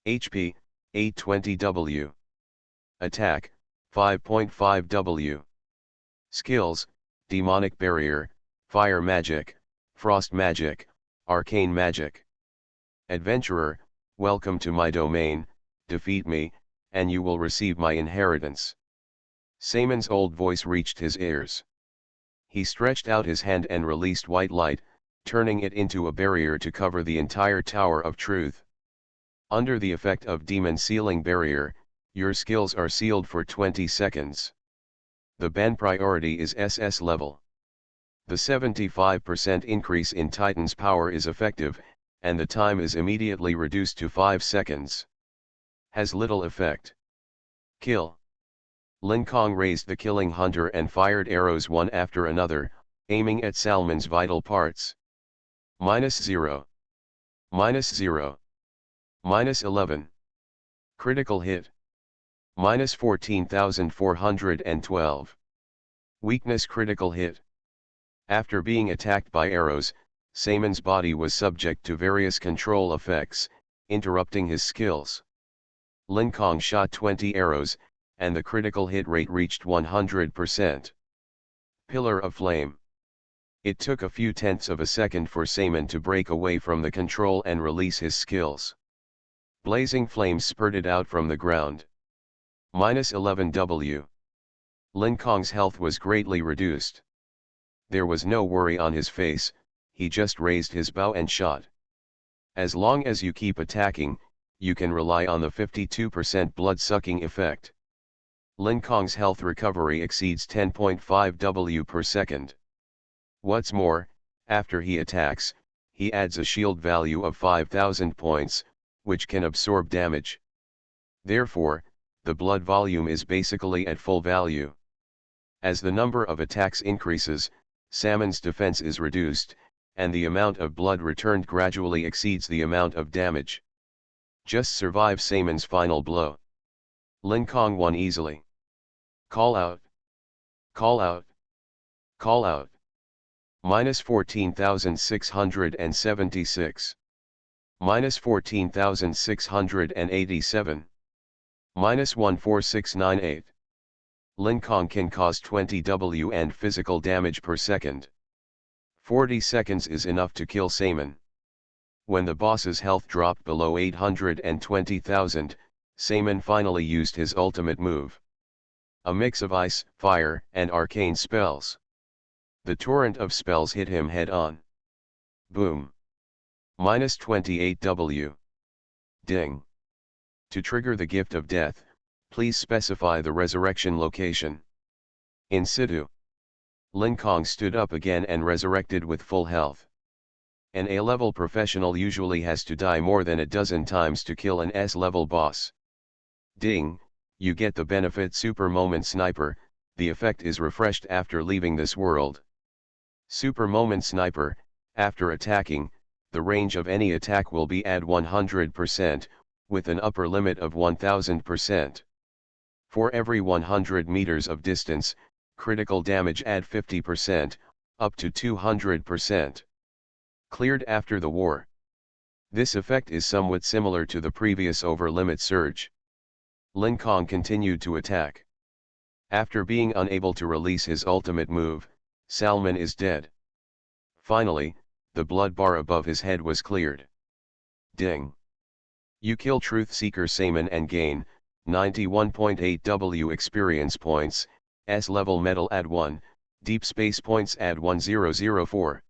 HP, 820W. Attack, 5.5W. Skills: Demonic Barrier, Fire Magic, Frost Magic, Arcane Magic. Adventurer: welcome to my domain, defeat me, and you will receive my inheritance. Saman's old voice reached his ears. He stretched out his hand and released white light, turning it into a barrier to cover the entire Tower of Truth. Under the effect of Demon Sealing Barrier, your skills are sealed for 20 seconds. The ban priority is SS level. The 75% increase in Titan's power is effective, and the time is immediately reduced to 5 seconds. Has little effect. Kill. Lin Kong raised the killing hunter and fired arrows one after another, aiming at Salmon's vital parts. -0. -0. -11. Critical hit. -14,412. Weakness critical hit. After being attacked by arrows, Saman's body was subject to various control effects, interrupting his skills. Lin Kong shot 20 arrows, and the critical hit rate reached 100%. Pillar of Flame. It took a few tenths of a second for Saman to break away from the control and release his skills. Blazing flames spurted out from the ground. -11W. Lin Kong's health was greatly reduced. There was no worry on his face, he just raised his bow and shot. As long as you keep attacking, you can rely on the 52% blood-sucking effect. Lin Kong's health recovery exceeds 10.5 W per second. What's more, after he attacks, he adds a shield value of 5,000 points, which can absorb damage. Therefore, the blood volume is basically at full value. As the number of attacks increases, Saman's defense is reduced, and the amount of blood returned gradually exceeds the amount of damage. Just survive Saman's final blow. Lin Kong won easily. Call out. Call out. Call out. Minus 14,676. Minus 14,687. Minus 14698. Lin Kong can cause 20 W and physical damage per second. 40 seconds is enough to kill Saman. When the boss's health dropped below 820,000, Saman finally used his ultimate move. A mix of ice, fire, and arcane spells. The torrent of spells hit him head on. Boom. Minus 28 W. Ding. To trigger the gift of death, please specify the resurrection location. In situ. Lin Kong stood up again and resurrected with full health. An A-level professional usually has to die more than a dozen times to kill an S-level boss. Ding, you get the benefit Super Moment Sniper. The effect is refreshed after leaving this world. Super Moment Sniper, after attacking, the range of any attack will be at 100%, with an upper limit of 1000%. For every 100 meters of distance, critical damage at 50%, up to 200%. Cleared after the war. This effect is somewhat similar to the previous over-limit surge. Lin Kong continued to attack. After being unable to release his ultimate move, Salman is dead. Finally, the blood bar above his head was cleared. Ding. You kill Truth Seeker Saman and gain 91.8 W experience points, S-level medal add 1, deep space points add 1004.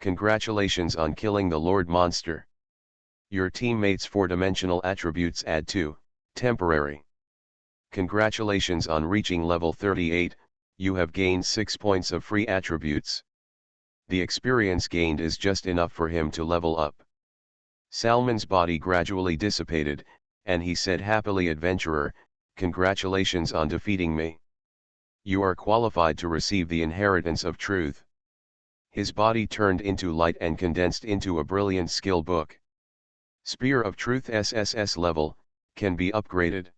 Congratulations on killing the Lord Monster. Your teammates' 4-dimensional attributes add 2, temporary. Congratulations on reaching level 38, you have gained 6 points of free attributes. The experience gained is just enough for him to level up. Salman's body gradually dissipated, and he said happily, "Adventurer, congratulations on defeating me. You are qualified to receive the inheritance of truth." His body turned into light and condensed into a brilliant skill book. Spear of Truth SSS level, can be upgraded.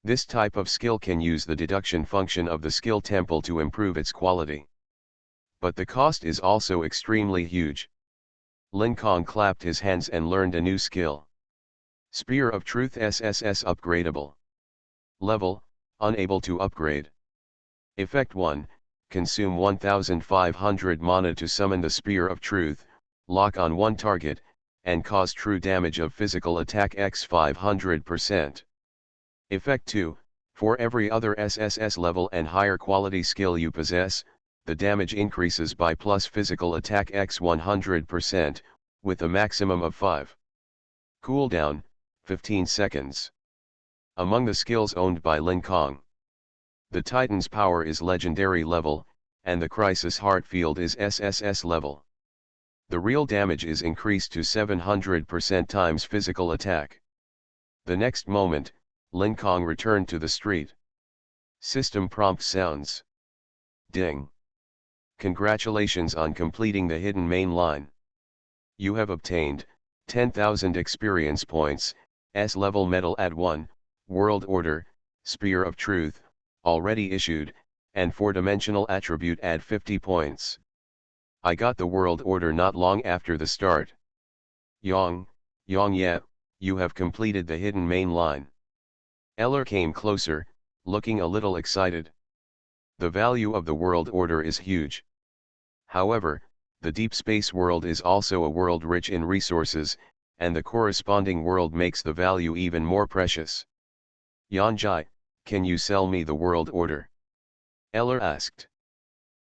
This type of skill can use the deduction function of the skill temple to improve its quality. But the cost is also extremely huge. Lin Kong clapped his hands and learned a new skill. Spear of Truth SSS upgradable. Level, unable to upgrade. Effect 1, consume 1500 mana to summon the Spear of Truth, lock on one target, and cause true damage of physical attack x 500%. Effect 2, for every other SSS level and higher quality skill you possess, the damage increases by plus physical attack x 100%, with a maximum of 5. Cooldown, 15 seconds. Among the skills owned by Lin Kong, the Titan's power is legendary level, and the Crisis Heart Field is SSS level. The real damage is increased to 700% times physical attack. The next moment, Lin Kong returned to the street. System prompt sounds. Ding. Congratulations on completing the hidden main line. You have obtained 10,000 experience points, S-level medal add 1, World Order, Spear of Truth, already issued, and 4-dimensional attribute add 50 points. I got the World Order not long after the start. Yong, yeah, you have completed the hidden main line. Eller came closer, looking a little excited. The value of the World Order is huge. However, the Deep Space world is also a world rich in resources, and the corresponding world makes the value even more precious. Yanjai, can you sell me the World Order? Eller asked.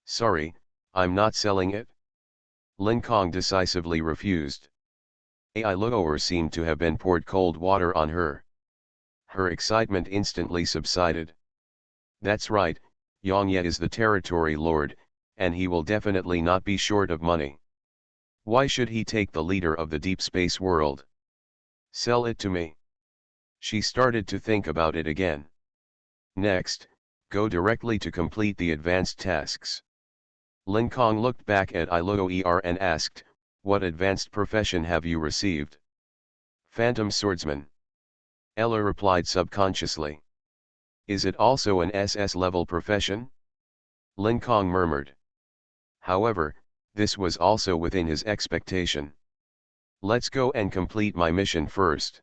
Sorry, I'm not selling it. Lin Kong decisively refused. Ai Luo'er seemed to have been poured cold water on her. Her excitement instantly subsided. That's right, Yongye is the territory lord, and he will definitely not be short of money. Why should he take the leader of the deep space world? Sell it to me. She started to think about it again. Next, go directly to complete the advanced tasks. Lin Kong looked back at Ai Luo'er and asked, what advanced profession have you received? Phantom Swordsman. Ella replied subconsciously. Is it also an SS-level profession? Lin Kong murmured. However, this was also within his expectation. Let's go and complete my mission first.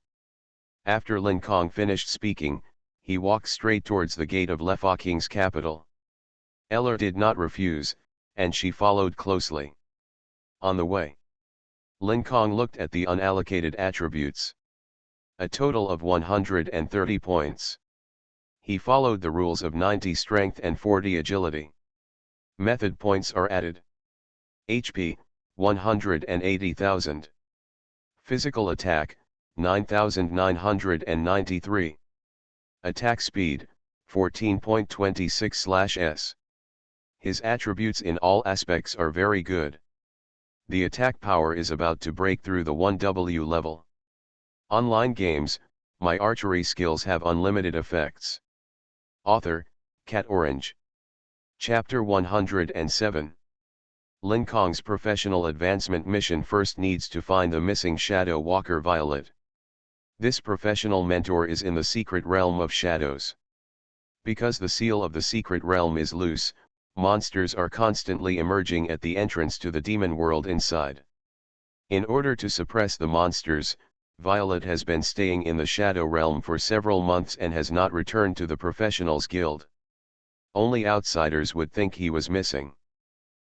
After Lin Kong finished speaking, he walked straight towards the gate of Lefa King's capital. Ella did not refuse, and she followed closely. On the way, Lin Kong looked at the unallocated attributes. A total of 130 points. He followed the rules of 90 strength and 40 agility. Method points are added. HP, 180,000. Physical attack, 9,993. Attack speed, 14.26/s. His attributes in all aspects are very good. The attack power is about to break through the 1W level. Online games, my archery skills have unlimited effects. Author, Cat Orange. Chapter 107. Lin Kong's professional advancement mission first needs to find the missing Shadow Walker Violet. This professional mentor is in the secret realm of shadows. Because the seal of the secret realm is loose, monsters are constantly emerging at the entrance to the demon world inside. In order to suppress the monsters, Violet has been staying in the Shadow Realm for several months and has not returned to the Professionals Guild. Only outsiders would think he was missing.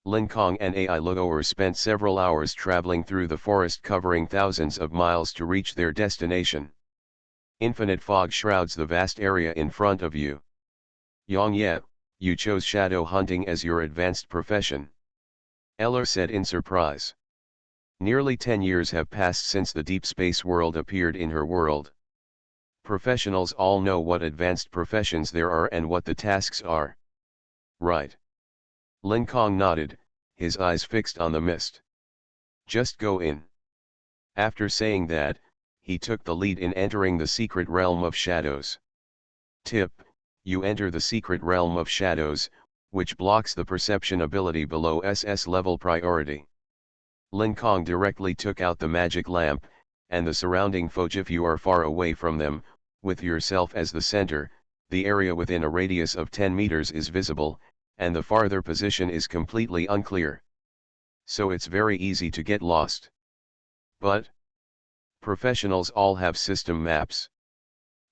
Lin Kong and Ai Luo'er spent several hours traveling through the forest covering thousands of miles to reach their destination. Infinite fog shrouds the vast area in front of you. Yang Ye, you chose shadow hunting as your advanced profession. Eller said in surprise. Nearly 10 years have passed since the deep space world appeared in her world. Professionals all know what advanced professions there are and what the tasks are. Right. Lin Kong nodded, his eyes fixed on the mist. Just go in. After saying that, he took the lead in entering the secret realm of shadows. Tip: you enter the secret realm of shadows, which blocks the perception ability below SS level priority. Lin Kong directly took out the magic lamp, and the surrounding fog. If you are far away from them, with yourself as the center, the area within a radius of 10 meters is visible, and the farther position is completely unclear. So it's very easy to get lost. But professionals all have system maps.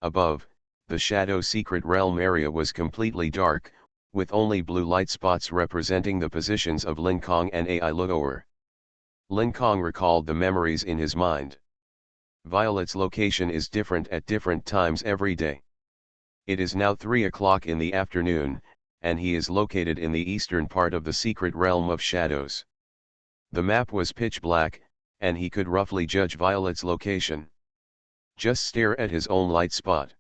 Above, the Shadow Secret Realm area was completely dark, with only blue light spots representing the positions of Lin Kong and Ai Luo'er. Lin Kong recalled the memories in his mind. Violet's location is different at different times every day. It is now 3 o'clock in the afternoon, and he is located in the eastern part of the secret realm of shadows. The map was pitch black, and he could roughly judge Violet's location. Just stare at his own light spot.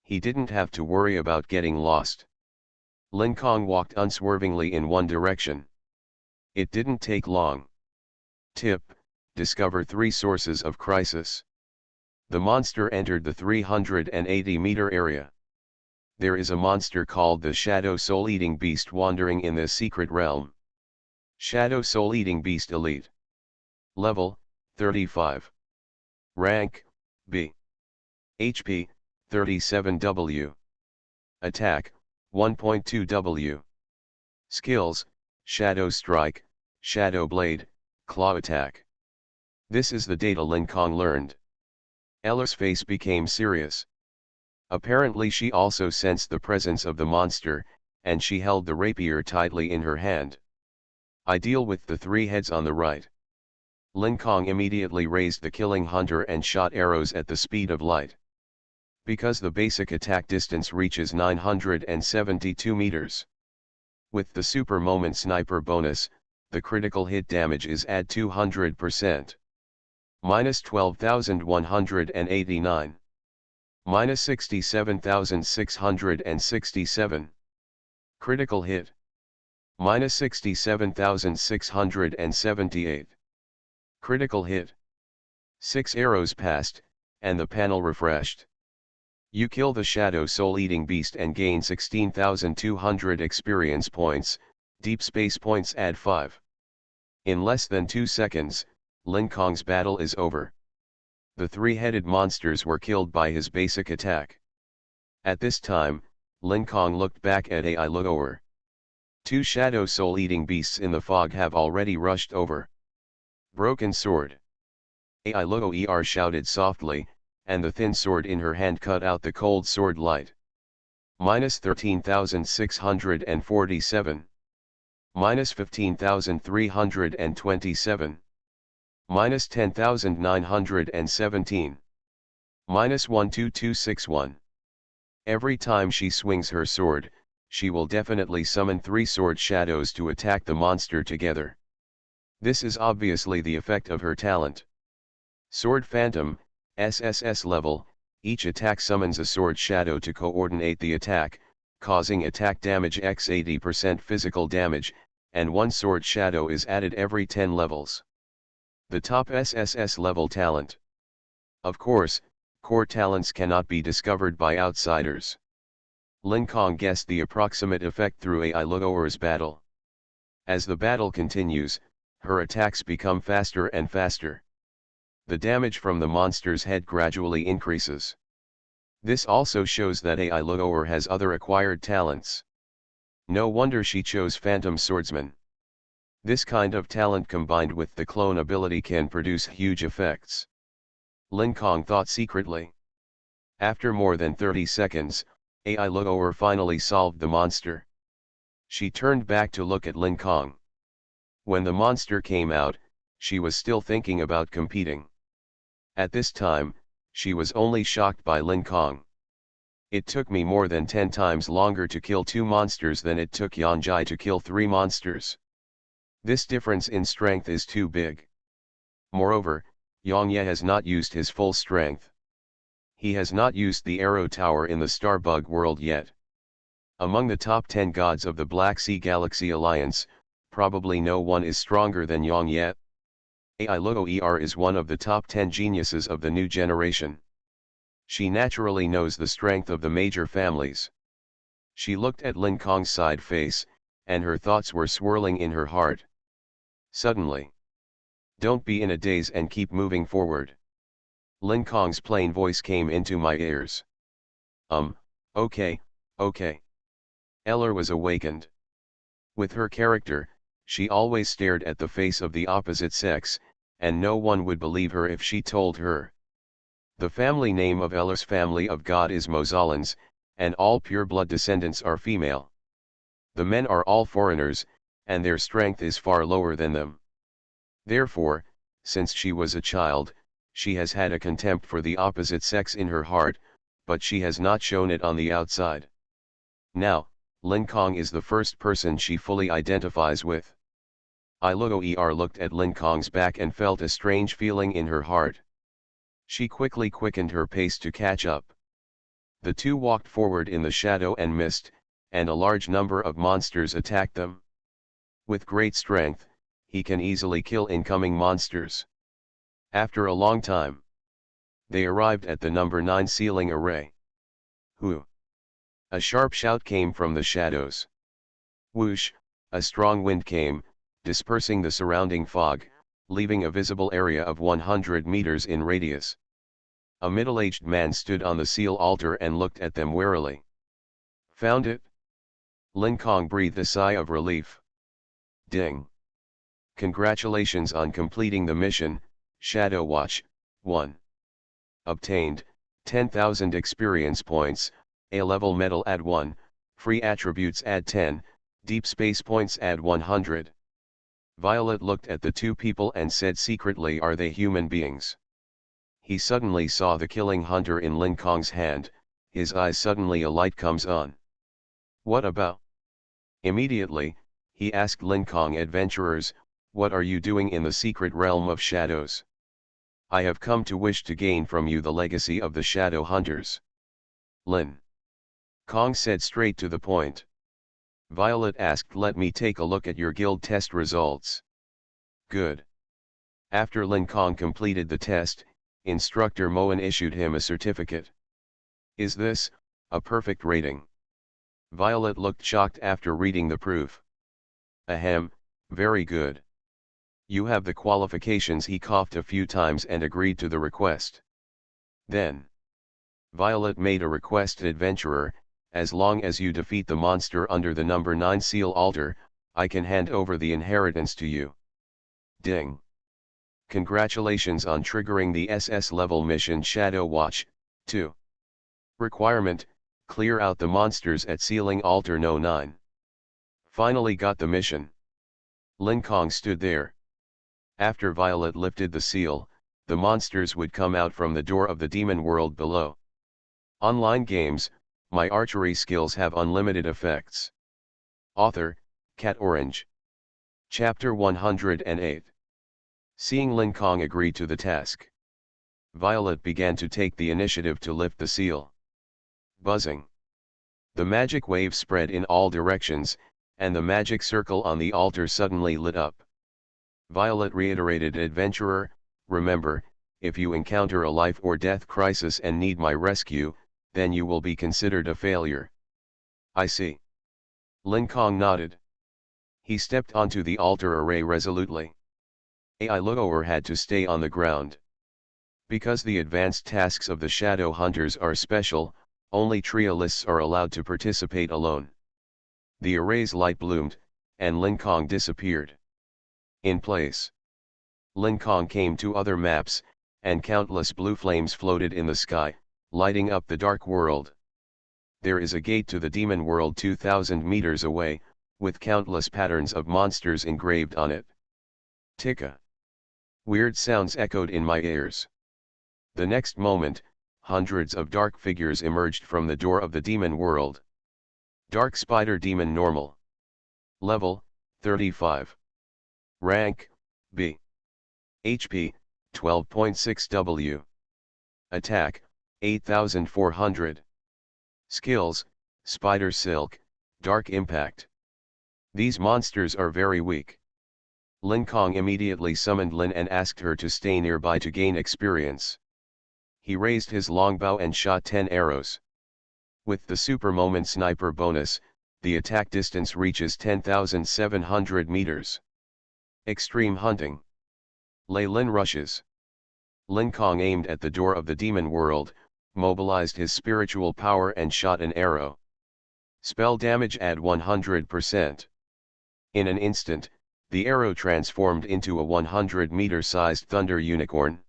He didn't have to worry about getting lost. Lin Kong walked unswervingly in one direction. It didn't take long. Tip: discover 3 sources of crisis. The monster entered the 380-meter area. There is a monster called the Shadow Soul-Eating Beast wandering in this secret realm. Shadow Soul-Eating Beast Elite. Level, 35. Rank, B. HP, 37W. Attack, 1.2W. Skills, Shadow Strike, Shadow Blade, Claw Attack. This is the data Lin Kong learned. Ella's face became serious. Apparently she also sensed the presence of the monster, and she held the rapier tightly in her hand. I deal with the 3 heads on the right. Lin Kong immediately raised the killing hunter and shot arrows at the speed of light. Because the basic attack distance reaches 972 meters. With the Super Moment Sniper bonus, the critical hit damage is at 200%. Minus 12,189. Minus 67,667. Critical hit. Minus 67,678. Critical hit. 6 arrows passed, and the panel refreshed. You kill the Shadow Soul-Eating Beast and gain 16,200 experience points, deep space points add 5. In less than 2 seconds, Lin Kong's battle is over. The three-headed monsters were killed by his basic attack. At this time, Lin Kong looked back at AI Luo'er. Two shadow soul-eating beasts in the fog have already rushed over. Broken sword. AI Luo'er shouted softly, and the thin sword in her hand cut out the cold sword light. Minus 13,647. Minus 15,327. Minus 10,917. Minus 12261. Every time she swings her sword, she will definitely summon 3 sword shadows to attack the monster together. This is obviously the effect of her talent. Sword Phantom, SSS level, each attack summons a sword shadow to coordinate the attack, causing attack damage x 80% physical damage, and 1 sword shadow is added every 10 levels. The top SSS level talent. Of course, core talents cannot be discovered by outsiders. Lin Kong guessed the approximate effect through AI Luo'er's battle. As the battle continues, her attacks become faster and faster. The damage from the monster's head gradually increases. This also shows that AI Luo'er has other acquired talents. No wonder she chose Phantom Swordsman. This kind of talent combined with the clone ability can produce huge effects. Lin Kong thought secretly. After more than 30 seconds, AI Luo'er finally solved the monster. She turned back to look at Lin Kong. When the monster came out, she was still thinking about competing. At this time, she was only shocked by Lin Kong. It took me more than 10 times longer to kill 2 monsters than it took Yan Jai to kill 3 monsters. This difference in strength is too big. Moreover, Yang Ye has not used his full strength. He has not used the arrow tower in the Starbug world yet. Among the top 10 gods of the Black Sea Galaxy Alliance, probably no one is stronger than Yang Ye. AI Luo'er is one of the top 10 geniuses of the new generation. She naturally knows the strength of the major families. She looked at Lin Kong's side face, and her thoughts were swirling in her heart. Suddenly. Don't be in a daze and keep moving forward. Lin Kong's plain voice came into my ears. Okay. Eller was awakened. With her character, she always stared at the face of the opposite sex, and no one would believe her if she told her. The family name of Eller's family of God is Mozalans, and all pure-blood descendants are female. The men are all foreigners, and their strength is far lower than them. Therefore, since she was a child, she has had a contempt for the opposite sex in her heart, but she has not shown it on the outside. Now, Lin Kong is the first person she fully identifies with. AI Luo'er looked at Lin Kong's back and felt a strange feeling in her heart. She quickly quickened her pace to catch up. The two walked forward in the shadow and mist, and a large number of monsters attacked them. With great strength, he can easily kill incoming monsters. After a long time, they arrived at the number 9 ceiling array. Who? A sharp shout came from the shadows. Whoosh, a strong wind came, dispersing the surrounding fog, leaving a visible area of 100 meters in radius. A middle-aged man stood on the seal altar and looked at them warily. Found it? Lin Kong breathed a sigh of relief. Ding. Congratulations on completing the mission, Shadow Watch, 1. Obtained, 10,000 experience points, A-level medal add 1, free attributes add 10, deep space points add 100. Violet looked at the two people and said secretly, are they human beings? He suddenly saw the killing hunter in Lin Kong's hand, his eyes suddenly a light comes on. What about? Immediately, he asked Lin Kong adventurers, what are you doing in the secret realm of shadows? I have come to wish to gain from you the legacy of the shadow hunters. Lin Kong said straight to the point. Violet asked, let me take a look at your guild test results. Good. After Lin Kong completed the test, Instructor Moen issued him a certificate. Is this a perfect rating? Violet looked shocked after reading the proof. Ahem, very good. You have the qualifications. He coughed a few times and agreed to the request. Then Violet made a request: adventurer, as long as you defeat the monster under the number 9 seal altar, I can hand over the inheritance to you. Ding. Congratulations on triggering the SS level mission Shadow Watch 2. Requirement: clear out the monsters at ceiling altar no 9. Finally got the mission. Lin Kong stood there. After Violet lifted the seal, the monsters would come out from the door of the demon world below. Online games, my archery skills have unlimited effects. Author, Cat Orange. Chapter 108. Seeing Lin Kong agree to the task, Violet began to take the initiative to lift the seal. Buzzing. The magic wave spread in all directions, and the magic circle on the altar suddenly lit up. Violet reiterated: adventurer, remember, if you encounter a life or death crisis and need my rescue, then you will be considered a failure. I see. Lin Kong nodded. He stepped onto the altar array resolutely. Ai Luoer had to stay on the ground. Because the advanced tasks of the Shadow Hunters are special, only triolists are allowed to participate alone. The array's light bloomed, and Lin Kong disappeared. In place, Lin Kong came to other maps, and countless blue flames floated in the sky, lighting up the dark world. There is a gate to the demon world 2,000 meters away, with countless patterns of monsters engraved on it. Ticka. Weird sounds echoed in my ears. The next moment, hundreds of dark figures emerged from the door of the demon world. Dark Spider Demon Normal. Level, 35. Rank, B. HP, 12.6 W. Attack, 8,400. Skills, Spider Silk, Dark Impact. These monsters are very weak. Lin Kong immediately summoned Lin and asked her to stay nearby to gain experience. He raised his longbow and shot 10 arrows. With the Super Moment Sniper bonus, the attack distance reaches 10,700 meters. Extreme Hunting. Lei Lin rushes. Lin Kong aimed at the door of the demon world, mobilized his spiritual power and shot an arrow. Spell damage add 100%. In an instant, the arrow transformed into a 100-meter-sized thunder unicorn.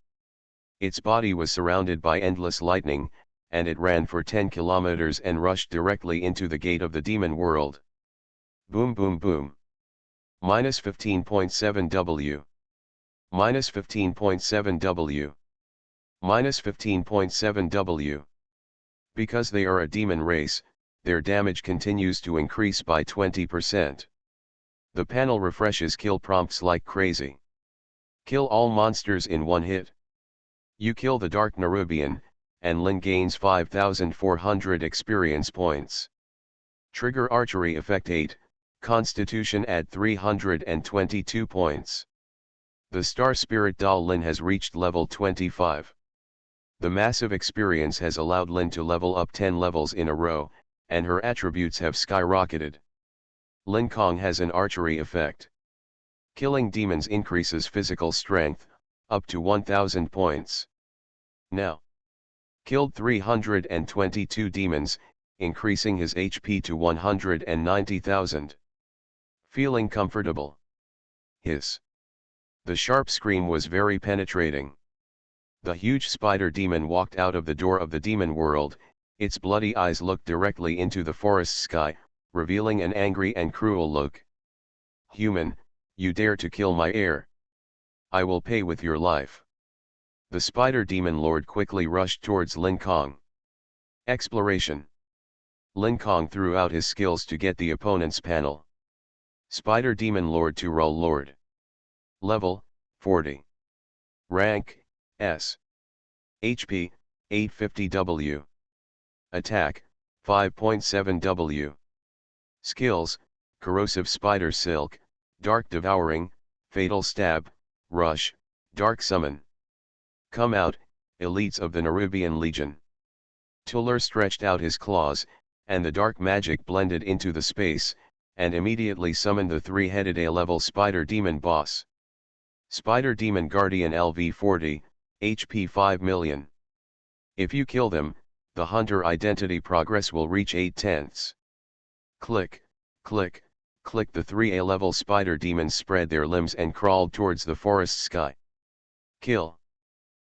Its body was surrounded by endless lightning, and it ran for 10 kilometers and rushed directly into the gate of the demon world. Boom boom boom. Minus 15.7 W. Minus 15.7 W. Minus 15.7 W. Because they are a demon race, their damage continues to increase by 20%. The panel refreshes kill prompts like crazy. Kill all monsters in one hit. You kill the Dark Nerubian, and Lin gains 5,400 experience points. Trigger Archery Effect 8, Constitution add 322 points. The Star Spirit Doll Lin has reached level 25. The massive experience has allowed Lin to level up 10 levels in a row, and her attributes have skyrocketed. Lin Kong has an archery effect. Killing demons increases physical strength, up to 1,000 points. Now. Killed 322 demons, increasing his HP to 190,000. Feeling comfortable. Hiss. The sharp scream was very penetrating. The huge spider demon walked out of the door of the demon world, its bloody eyes looked directly into the forest sky, revealing an angry and cruel look. Human, you dare to kill my heir. I will pay with your life. The spider demon lord quickly rushed towards Lin Kong. Exploration. Lin Kong threw out his skills to get the opponent's panel. Spider demon lord to roll lord. Level, 40. Rank, S. HP, 850 W. Attack, 5.7 W. Skills, Corrosive Spider Silk, Dark Devouring, Fatal Stab, Rush, Dark Summon. Come out, elites of the Nerubian Legion. Tuller stretched out his claws, and the dark magic blended into the space, and immediately summoned the three-headed A-level Spider Demon boss. Spider Demon Guardian LV40, HP 5 million. If you kill them, the hunter identity progress will reach 8/10. Click, click, click. The 3A level spider demons spread their limbs and crawled towards the forest sky. Kill.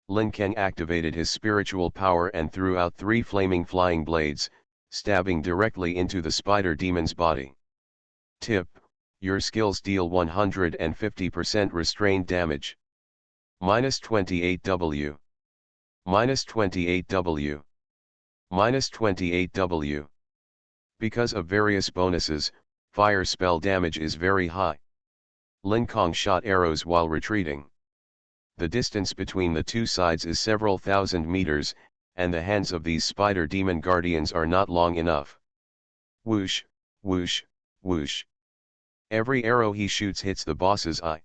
Lin Kang activated his spiritual power and threw out 3 flaming flying blades, stabbing directly into the spider demon's body. Tip: your skills deal 150% restrained damage. -28W. -28W. -28W. Because of various bonuses, fire spell damage is very high. Lin Kang shot arrows while retreating. The distance between the two sides is several thousand meters, and the hands of these spider demon guardians are not long enough. Whoosh, whoosh, whoosh. Every arrow he shoots hits the boss's eye.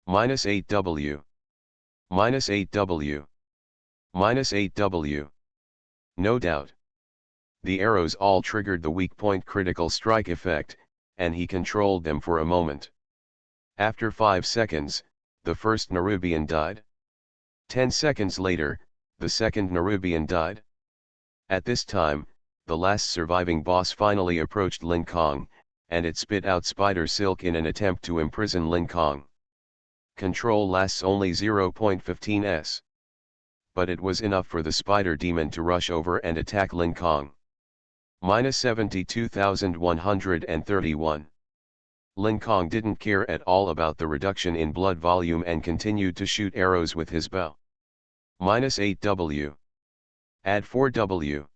-8W. -8W. -8W. No doubt. The arrows all triggered the weak point critical strike effect, and he controlled them for a moment. After 5 seconds, the first Nerubian died. 10 seconds later, the second Nerubian died. At this time, the last surviving boss finally approached Lin Kang, and it spit out spider silk in an attempt to imprison Lin Kang. Control lasts only 0.15 s. But it was enough for the spider demon to rush over and attack Lin Kang. -72,131. Lin Kang didn't care at all about the reduction in blood volume and continued to shoot arrows with his bow. -8W. Add 4W.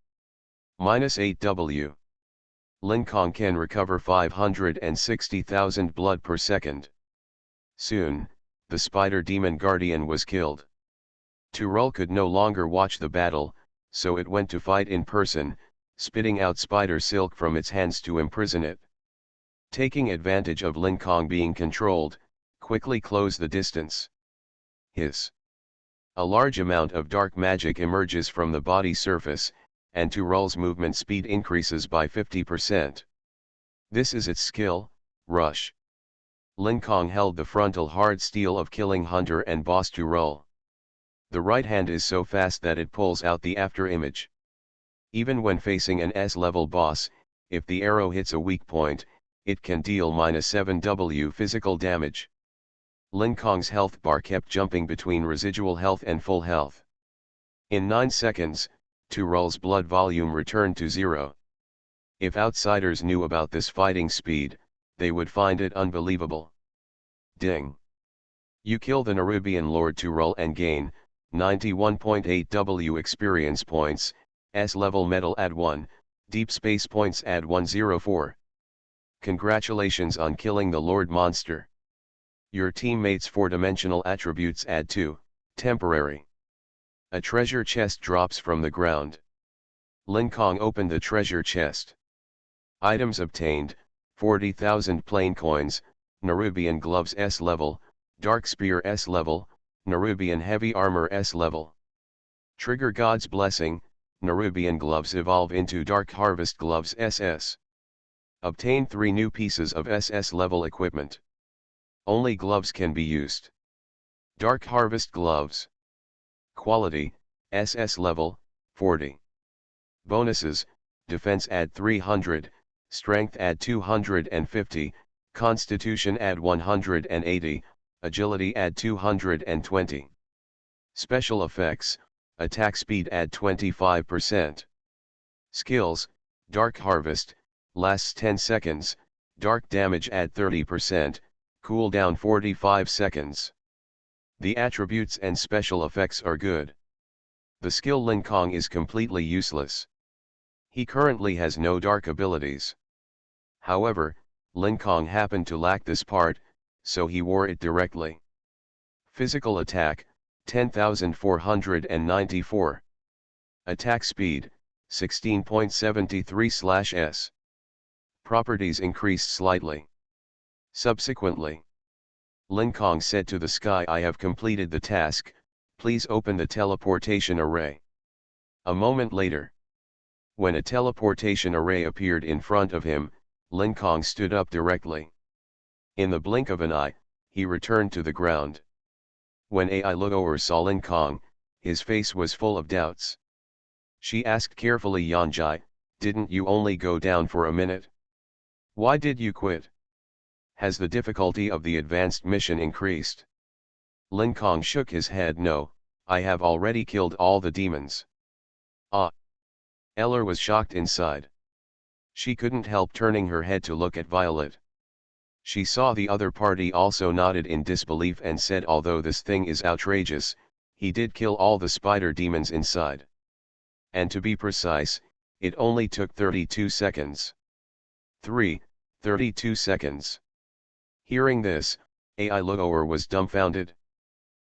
-8W. Lin Kang can recover 560,000 blood per second. Soon, the spider demon guardian was killed. Turul could no longer watch the battle, so it went to fight in person, spitting out spider silk from its hands to imprison it. Taking advantage of Lin Kang being controlled, quickly close the distance. Hiss. A large amount of dark magic emerges from the body surface, and Turul's movement speed increases by 50%. This is its skill, Rush. Lin Kang held the frontal hard steel of killing hunter and boss Turul. The right hand is so fast that it pulls out the after image. Even when facing an S-level boss, if the arrow hits a weak point, it can deal -7W physical damage. Lin Kang's health bar kept jumping between residual health and full health. In 9 seconds, Turul's blood volume returned to 0. If outsiders knew about this fighting speed, they would find it unbelievable. Ding! You kill the Nerubian Lord Turul and gain 91.8W experience points, S-level medal add 1, deep space points add 104. Congratulations on killing the Lord monster. Your teammates' 4-dimensional attributes add 2, temporary. A treasure chest drops from the ground. Lin Kang opened the treasure chest. Items obtained, 40,000 plain coins, Nerubian gloves S-level, dark spear S-level, Nerubian heavy armor S-level. Trigger God's blessing, Nerubian gloves evolve into dark harvest gloves SS. Obtain 3 new pieces of SS level equipment. Only gloves can be used. Dark harvest gloves. Quality, SS level, 40. Bonuses, defense add 300, strength add 250, constitution add 180, agility add 220. Special effects, attack speed add 25%. Skills, dark harvest, lasts 10 seconds, dark damage add 30%, cooldown 45 seconds. The attributes and special effects are good. The skill Lin Kang is completely useless. He currently has no dark abilities. However, Lin Kang happened to lack this part, so he wore it directly. Physical attack, 10,494. Attack speed, 16.73/s. Properties increased slightly. Subsequently, Lin Kang said to the sky, I have completed the task, please open the teleportation array. A moment later, when a teleportation array appeared in front of him, Lin Kang stood up directly. In the blink of an eye, he returned to the ground. When Ai Luo'er saw Lin Kang, his face was full of doubts. She asked carefully. Yanjai, didn't you only go down for a minute? Why did you quit? Has the difficulty of the advanced mission increased? Lin Kong shook his head. No, I have already killed all the demons. Ah! Eller was shocked inside. She couldn't help turning her head to look at Violet. She saw the other party also nodded in disbelief and said, although this thing is outrageous, he did kill all the spider demons inside. And to be precise, it only took 32 seconds. 32 seconds. Hearing this, Ai Luoer was dumbfounded.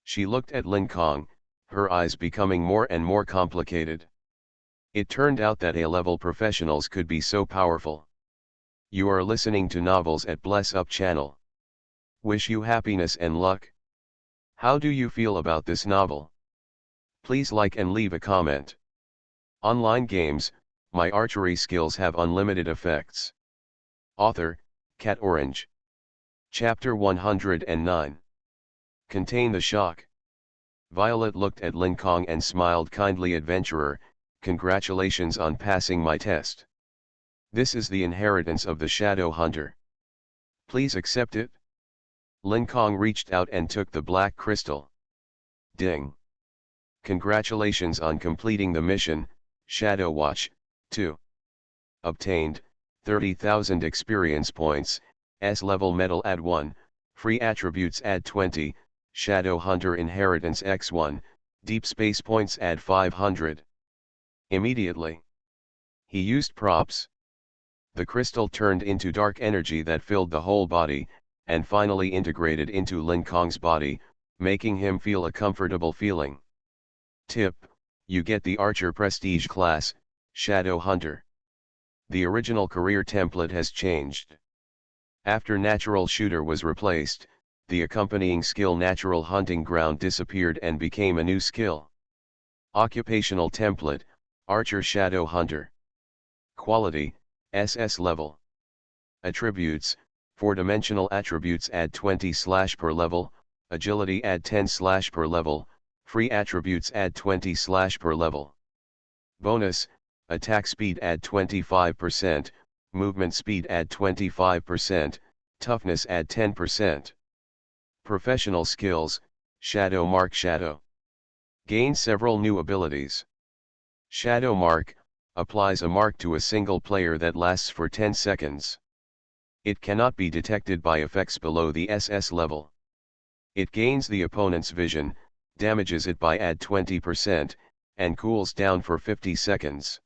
She looked at Lin Kong, her eyes becoming more and more complicated. It turned out that A-level professionals could be so powerful. You are listening to Novels at Bless Up channel. Wish you happiness and luck. How do you feel about this novel? Please like and leave a comment. Online games, my archery skills have unlimited effects. Author, Cat Orange. Chapter 109. Contain the shock. Violet looked at Lin Kong and smiled kindly. Adventurer, congratulations on passing my test. This is the inheritance of the Shadow Hunter. Please accept it. Lin Kong reached out and took the black crystal. Ding. Congratulations on completing the mission, Shadow Watch 2. Obtained, 30,000 experience points, S-level medal add 1, free attributes add 20, Shadow Hunter inheritance X1, deep space points add 500. Immediately, he used props. The crystal turned into dark energy that filled the whole body, and finally integrated into Lin Kong's body, making him feel a comfortable feeling. Tip: you get the Archer Prestige class, Shadow Hunter. The original career template has changed. After Natural Shooter was replaced, the accompanying skill Natural Hunting Ground disappeared and became a new skill. Occupational template, Archer Shadow Hunter. Quality, SS level. Attributes, 4-dimensional attributes add 20/ per level, agility add 10/ per level, free attributes add 20/ per level. Bonus, attack speed add 25%, movement speed add 25%, toughness add 10%. Professional skills, Shadow Mark Shadow. Gain several new abilities. Shadow Mark, applies a mark to a single player that lasts for 10 seconds. It cannot be detected by effects below the SS level. It gains the opponent's vision, damages it by add 20%, and cools down for 50 seconds.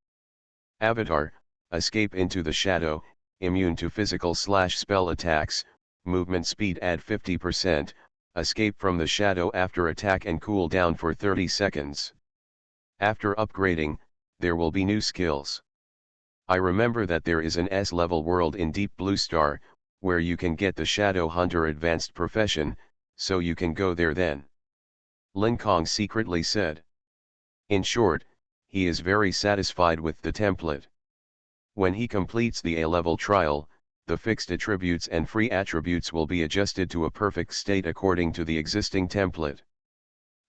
Avatar, escape into the shadow, immune to physical/spell attacks, movement speed add 50%, escape from the shadow after attack and cool down for 30 seconds. After upgrading, there will be new skills. I remember that there is an S-level world in Deep Blue Star, where you can get the Shadow Hunter advanced profession, so you can go there then. Lin Kong secretly said. In short, he is very satisfied with the template. When he completes the A-level trial, the fixed attributes and free attributes will be adjusted to a perfect state according to the existing template.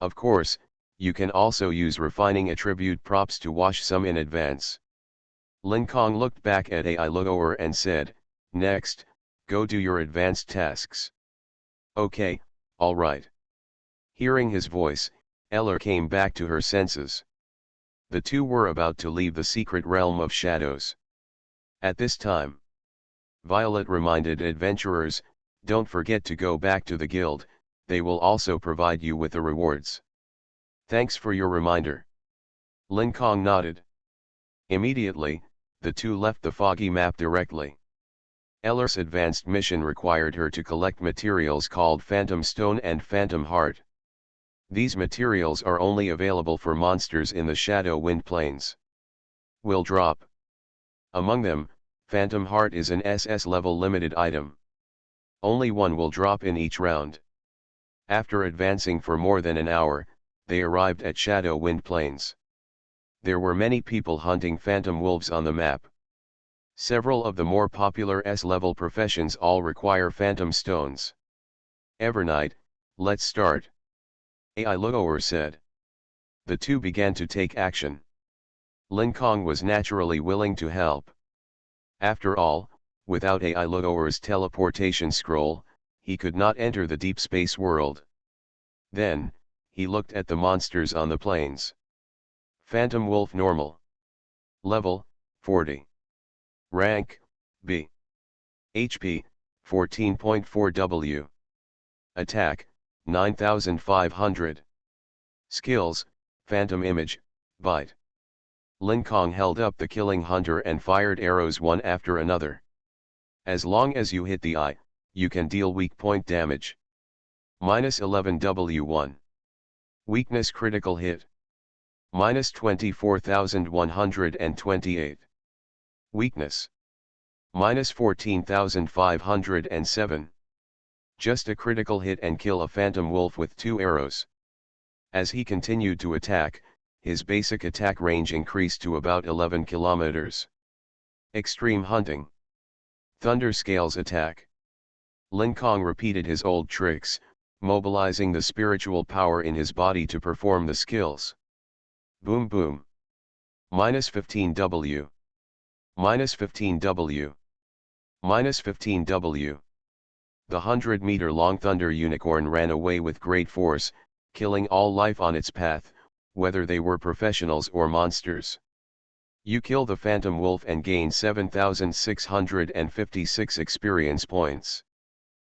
Of course, you can also use refining attribute props to wash some in advance. Lin Kong looked back at Ai Luoer and said, next, go do your advanced tasks. Okay, alright. Hearing his voice, Eller came back to her senses. The two were about to leave the secret realm of shadows. At this time, Violet reminded adventurers, don't forget to go back to the guild, they will also provide you with the rewards. Thanks for your reminder. Lin Kong nodded. Immediately, the two left the foggy map directly. Eller's advanced mission required her to collect materials called Phantom Stone and Phantom Heart. These materials are only available for monsters in the Shadow Wind Plains. Will drop. Among them, Phantom Heart is an SS level limited item. Only one will drop in each round. After advancing for more than an hour, they arrived at Shadow Wind Plains. There were many people hunting phantom wolves on the map. Several of the more popular S-level professions all require phantom stones. Evernight, let's start. Ai Luoer said. The two began to take action. Lin Kong was naturally willing to help. After all, without AI Luo'er's teleportation scroll, he could not enter the deep space world. Then, he looked at the monsters on the plains. Phantom Wolf Normal. Level, 40. Rank, B. HP, 14.4 W. Attack, 9500. Skills, Phantom Image, Bite. Lin Kong held up the killing hunter and fired arrows one after another. As long as you hit the eye, you can deal weak point damage. -11 W1. Weakness critical hit. -24,128. Weakness. -14,507. Just a critical hit and kill a phantom wolf with 2 arrows. As he continued to attack, his basic attack range increased to about 11 kilometers. Extreme hunting. Thunder Scales attack. Lin Kong repeated his old tricks, mobilizing the spiritual power in his body to perform the skills. Boom boom. -15 W. -15 W. -15 W. The 100-meter-long thunder unicorn ran away with great force, killing all life on its path, whether they were professionals or monsters. You kill the phantom wolf and gain 7,656 experience points.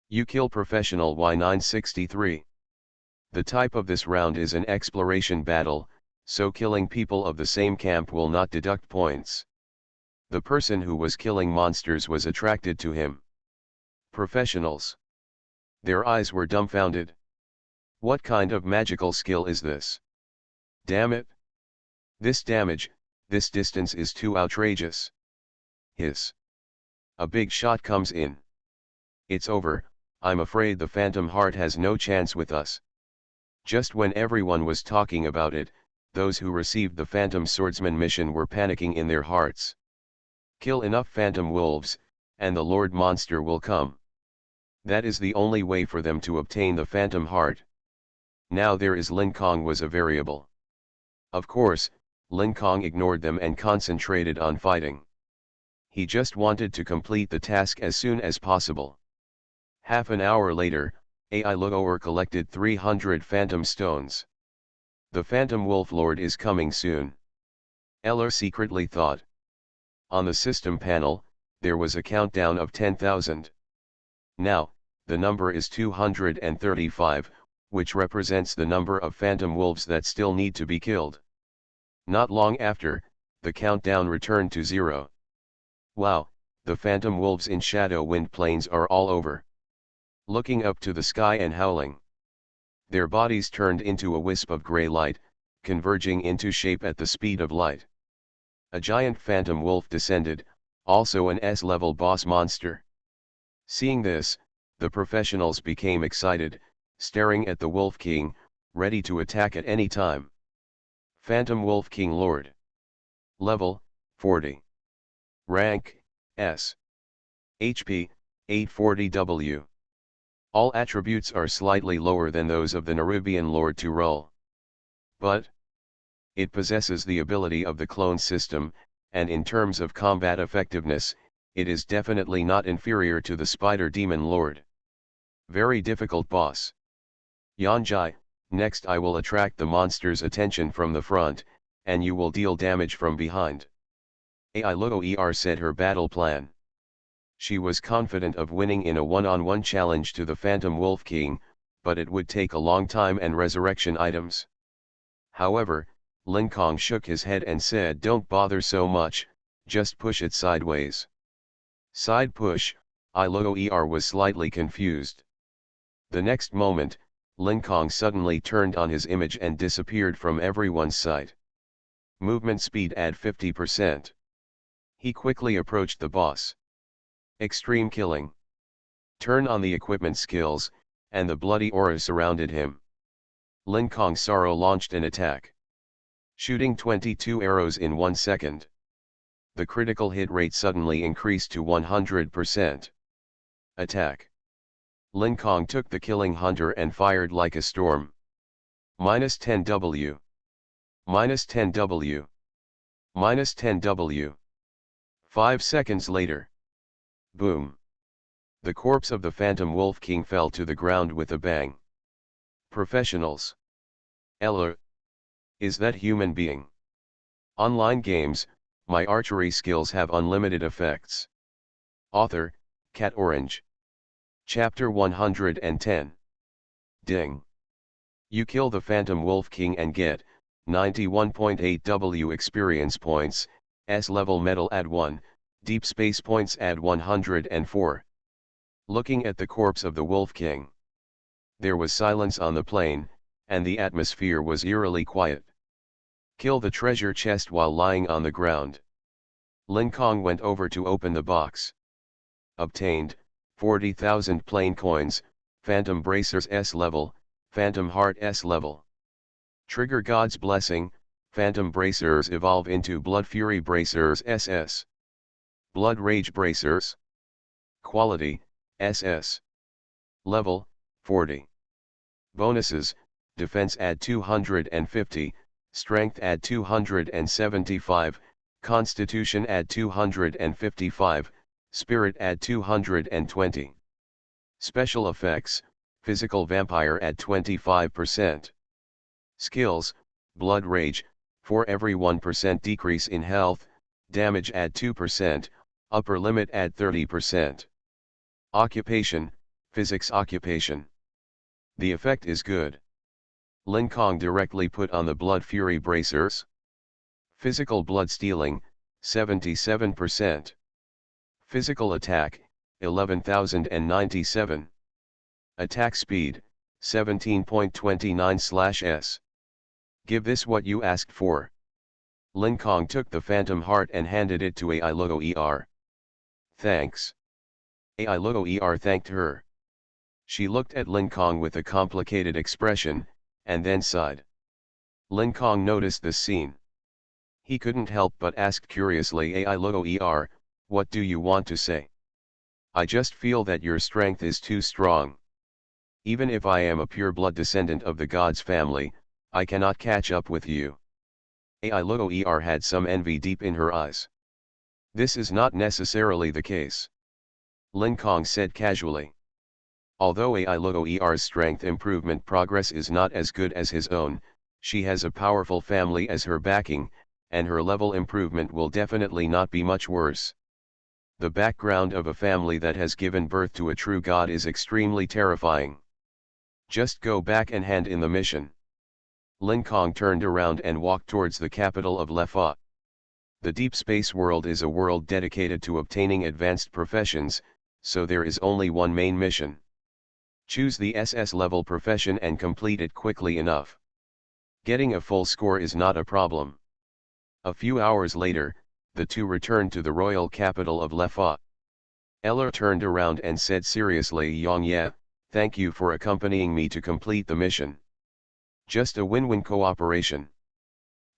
You kill professional Y963. The type of this round is an exploration battle, so killing people of the same camp will not deduct points. The person who was killing monsters was attracted to him. Professionals. Their eyes were dumbfounded. What kind of magical skill is this? Damn it! This damage, this distance is too outrageous. Hiss. A big shot comes in. It's over, I'm afraid the Phantom Heart has no chance with us. Just when everyone was talking about it, those who received the Phantom Swordsman mission were panicking in their hearts. Kill enough Phantom Wolves, and the Lord Monster will come. That is the only way for them to obtain the Phantom Heart. Now there is Lin Kong was a variable. Of course, Lin Kong ignored them and concentrated on fighting. He just wanted to complete the task as soon as possible. Half an hour later, AI Luo'er collected 300 Phantom Stones. The Phantom Wolf Lord is coming soon. Eller secretly thought. On the system panel, there was a countdown of 10,000. Now, the number is 235, which represents the number of phantom wolves that still need to be killed. Not long after, the countdown returned to 0. Wow, the phantom wolves in Shadow Wind Plains are all over. Looking up to the sky and howling. Their bodies turned into a wisp of gray light, converging into shape at the speed of light. A giant phantom wolf descended, also an S-level boss monster. Seeing this, the professionals became excited, staring at the Wolf King, ready to attack at any time. Phantom Wolf King Lord. Level, 40. Rank, S. HP, 840 W. All attributes are slightly lower than those of the Nerubian Lord to roll. But it possesses the ability of the clone system, and in terms of combat effectiveness, it is definitely not inferior to the Spider Demon Lord. Very difficult boss. Yanjai, next I will attract the monster's attention from the front, and you will deal damage from behind. AI Luo'er said her battle plan. She was confident of winning in a one-on-one challenge to the Phantom Wolf King, but it would take a long time and resurrection items. However, Lin Kong shook his head and said, "Don't bother so much, just push it sideways." Side push, AI Luo'er was slightly confused. The next moment, Lin Kong suddenly turned on his image and disappeared from everyone's sight. Movement speed add 50%. He quickly approached the boss. Extreme killing. Turn on the equipment skills, and the bloody aura surrounded him. Lin Kong Sorrow launched an attack. Shooting 22 arrows in 1 second. The critical hit rate suddenly increased to 100%. Attack. Lin Kong took the killing hunter and fired like a storm. -10 W. -10 W. Minus 10W. 5 seconds later. Boom. The corpse of the Phantom Wolf King fell to the ground with a bang. Professionals. Eller. Is that human being? Online games, my archery skills have unlimited effects. Author, Cat Orange. Chapter 110. Ding. You kill the Phantom Wolf King and get 91.8 W experience points, S-level medal add 1, deep space points add 104. Looking at the corpse of the Wolf King. There was silence on the plain, and the atmosphere was eerily quiet. Kill the treasure chest while lying on the ground. Lin Kong went over to open the box. Obtained, 40,000 plain coins, Phantom Bracers S-level, Phantom Heart S-level. Trigger God's Blessing, Phantom Bracers evolve into Blood Fury Bracers SS. Blood Rage Bracers. Quality, SS. Level, 40. Bonuses, Defense add 250, Strength add 275, Constitution add 255, Spirit add 220. Special effects, Physical Vampire add 25%. Skills, Blood Rage, for every 1% decrease in health, damage add 2%, upper limit add 30%. Occupation, Physics Occupation. The effect is good. Lin Kong directly put on the Blood Fury Bracers. Physical Blood Stealing, 77%. Physical Attack, 11,097. Attack Speed, 17.29/s. Give this what you asked for. Lin Kong took the Phantom Heart and handed it to AI Logo ER. Thanks. AI Logo ER thanked her. She looked at Lin Kong with a complicated expression, and then sighed. Lin Kong noticed this scene. He couldn't help but ask curiously, AI Logo ER, what do you want to say? I just feel that your strength is too strong. Even if I am a pure-blood descendant of the God's family, I cannot catch up with you. AI Logo ER had some envy deep in her eyes. This is not necessarily the case. Lin Kong said casually. Although AI Logo ER's strength improvement progress is not as good as his own, she has a powerful family as her backing, and her level improvement will definitely not be much worse. The background of a family that has given birth to a true god is extremely terrifying. Just go back and hand in the mission. Lin Kong turned around and walked towards the capital of Lefa. The deep space world is a world dedicated to obtaining advanced professions, so there is only one main mission. Choose the SS level profession and complete it quickly enough. Getting a full score is not a problem. A few hours later, the two returned to the royal capital of Lefa. Eller turned around and said seriously, Yang Ye, thank you for accompanying me to complete the mission. Just a win-win cooperation.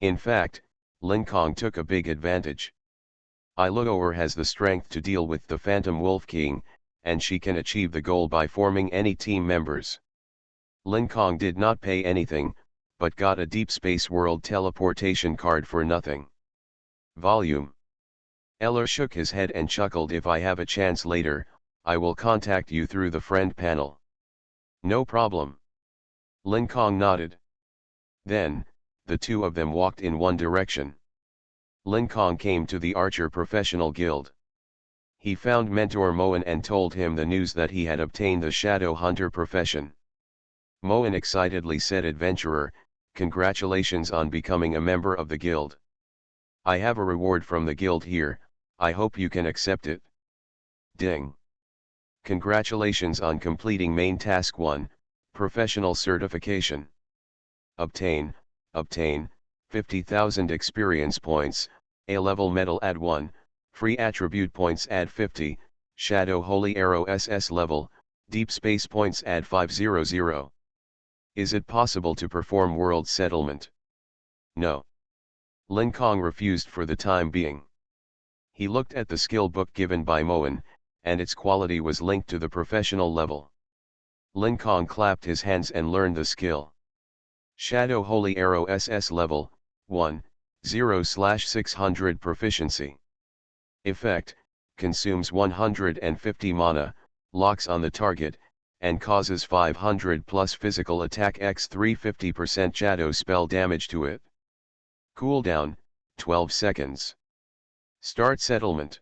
In fact, Lin Kong took a big advantage. Ilogoer has the strength to deal with the Phantom Wolf King, and she can achieve the goal by forming any team members. Lin Kong did not pay anything, but got a deep space world teleportation card for nothing. Volume. Eller shook his head and chuckled. If I have a chance later, I will contact you through the friend panel. No problem. Lin Kong nodded. Then, the two of them walked in one direction. Lin Kong came to the Archer Professional Guild. He found Mentor Moen and told him the news that he had obtained the Shadow Hunter profession. Moen excitedly said, Adventurer, congratulations on becoming a member of the guild. I have a reward from the guild here, I hope you can accept it. Ding. Congratulations on completing main task 1, professional certification. Obtain 50,000 experience points, A-level medal add 1, free attribute points add 50, Shadow Holy Arrow SS level, deep space points add 500. Is it possible to perform world settlement? No. Lin Kong refused for the time being. He looked at the skill book given by Moen, and its quality was linked to the professional level. Lin Kong clapped his hands and learned the skill. Shadow Holy Arrow SS level, 1, 0/600 proficiency. Effect, consumes 150 mana, locks on the target, and causes 500 plus physical attack x 350% shadow spell damage to it. Cooldown, 12 seconds. Start settlement.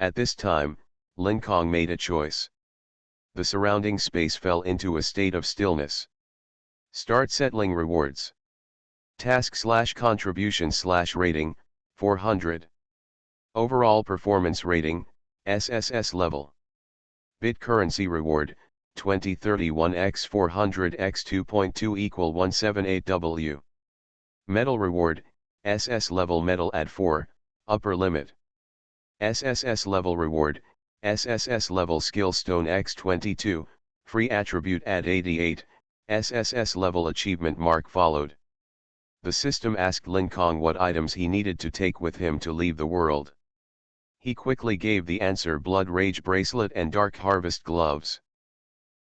At this time, Lin Kong made a choice. The surrounding space fell into a state of stillness. Start settling rewards. Task/contribution/rating, 400. Overall performance rating, SSS level. Bit currency reward, 2031 x 400 x 2.2 equal 178W. Medal reward, SS level medal add 4, upper limit. SSS level reward, SSS level skill stone x 22, free attribute add 88, SSS level achievement mark followed. The system asked Lin Kong what items he needed to take with him to leave the world. He quickly gave the answer: Blood Rage bracelet and Dark Harvest gloves.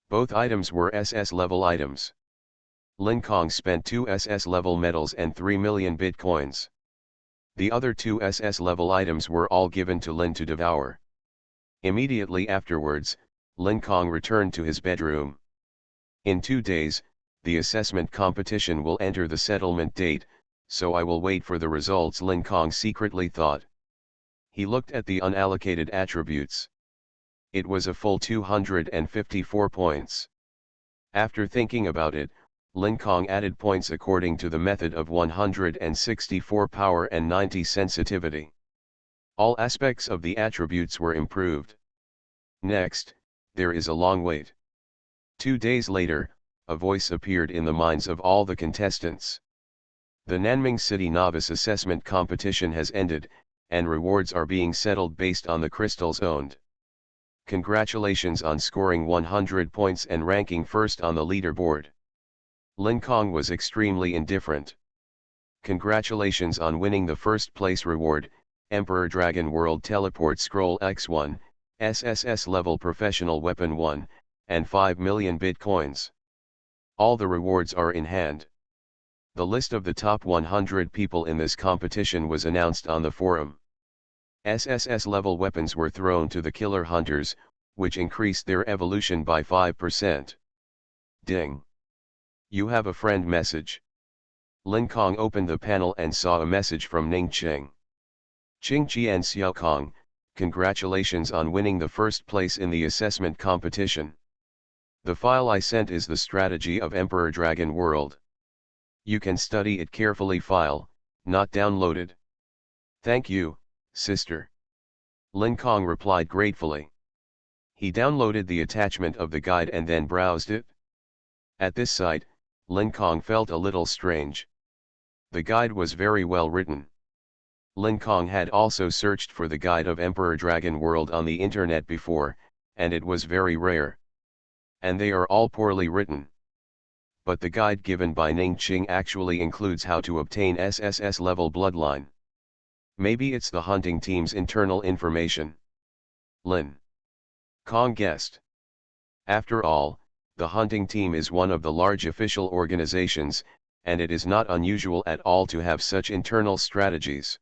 Both items were SS level items. Lin Kong spent 2 SS level medals and 3 million bitcoins. The other 2 SS level items were all given to Lin to devour. Immediately afterwards, Lin Kong returned to his bedroom. In 2 days, the assessment competition will enter the settlement date, so I will wait for the results, Lin Kong secretly thought. He looked at the unallocated attributes. It was a full 254 points. After thinking about it, Lin Kong added points according to the method of 164 power and 90 sensitivity. All aspects of the attributes were improved. Next, there is a long wait. 2 days later, a voice appeared in the minds of all the contestants. The Nanming City Novice Assessment Competition has ended, and rewards are being settled based on the crystals owned. Congratulations on scoring 100 points and ranking first on the leaderboard. Lin Kong was extremely indifferent. Congratulations on winning the first place reward, Emperor Dragon World Teleport Scroll X1, SSS level Professional Weapon 1, and 5 million bitcoins. All the rewards are in hand. The list of the top 100 people in this competition was announced on the forum. SSS level weapons were thrown to the Killer Hunters, which increased their evolution by 5%. Ding! You have a friend message. Lin Kong opened the panel and saw a message from Ning Qing. Qing Qian Xiao Kong, congratulations on winning the first place in the assessment competition. The file I sent is the strategy of Emperor Dragon World. You can study it carefully. File, not downloaded. Thank you, sister. Lin Kong replied gratefully. He downloaded the attachment of the guide and then browsed it. At this sight, Lin Kong felt a little strange. The guide was very well written. Lin Kong had also searched for the guide of Emperor Dragon World on the internet before, and it was very rare. And they are all poorly written. But the guide given by Ning Qing actually includes how to obtain SSS level bloodline. Maybe it's the hunting team's internal information. Lin Kong guessed. After all, the hunting team is one of the large official organizations, and it is not unusual at all to have such internal strategies.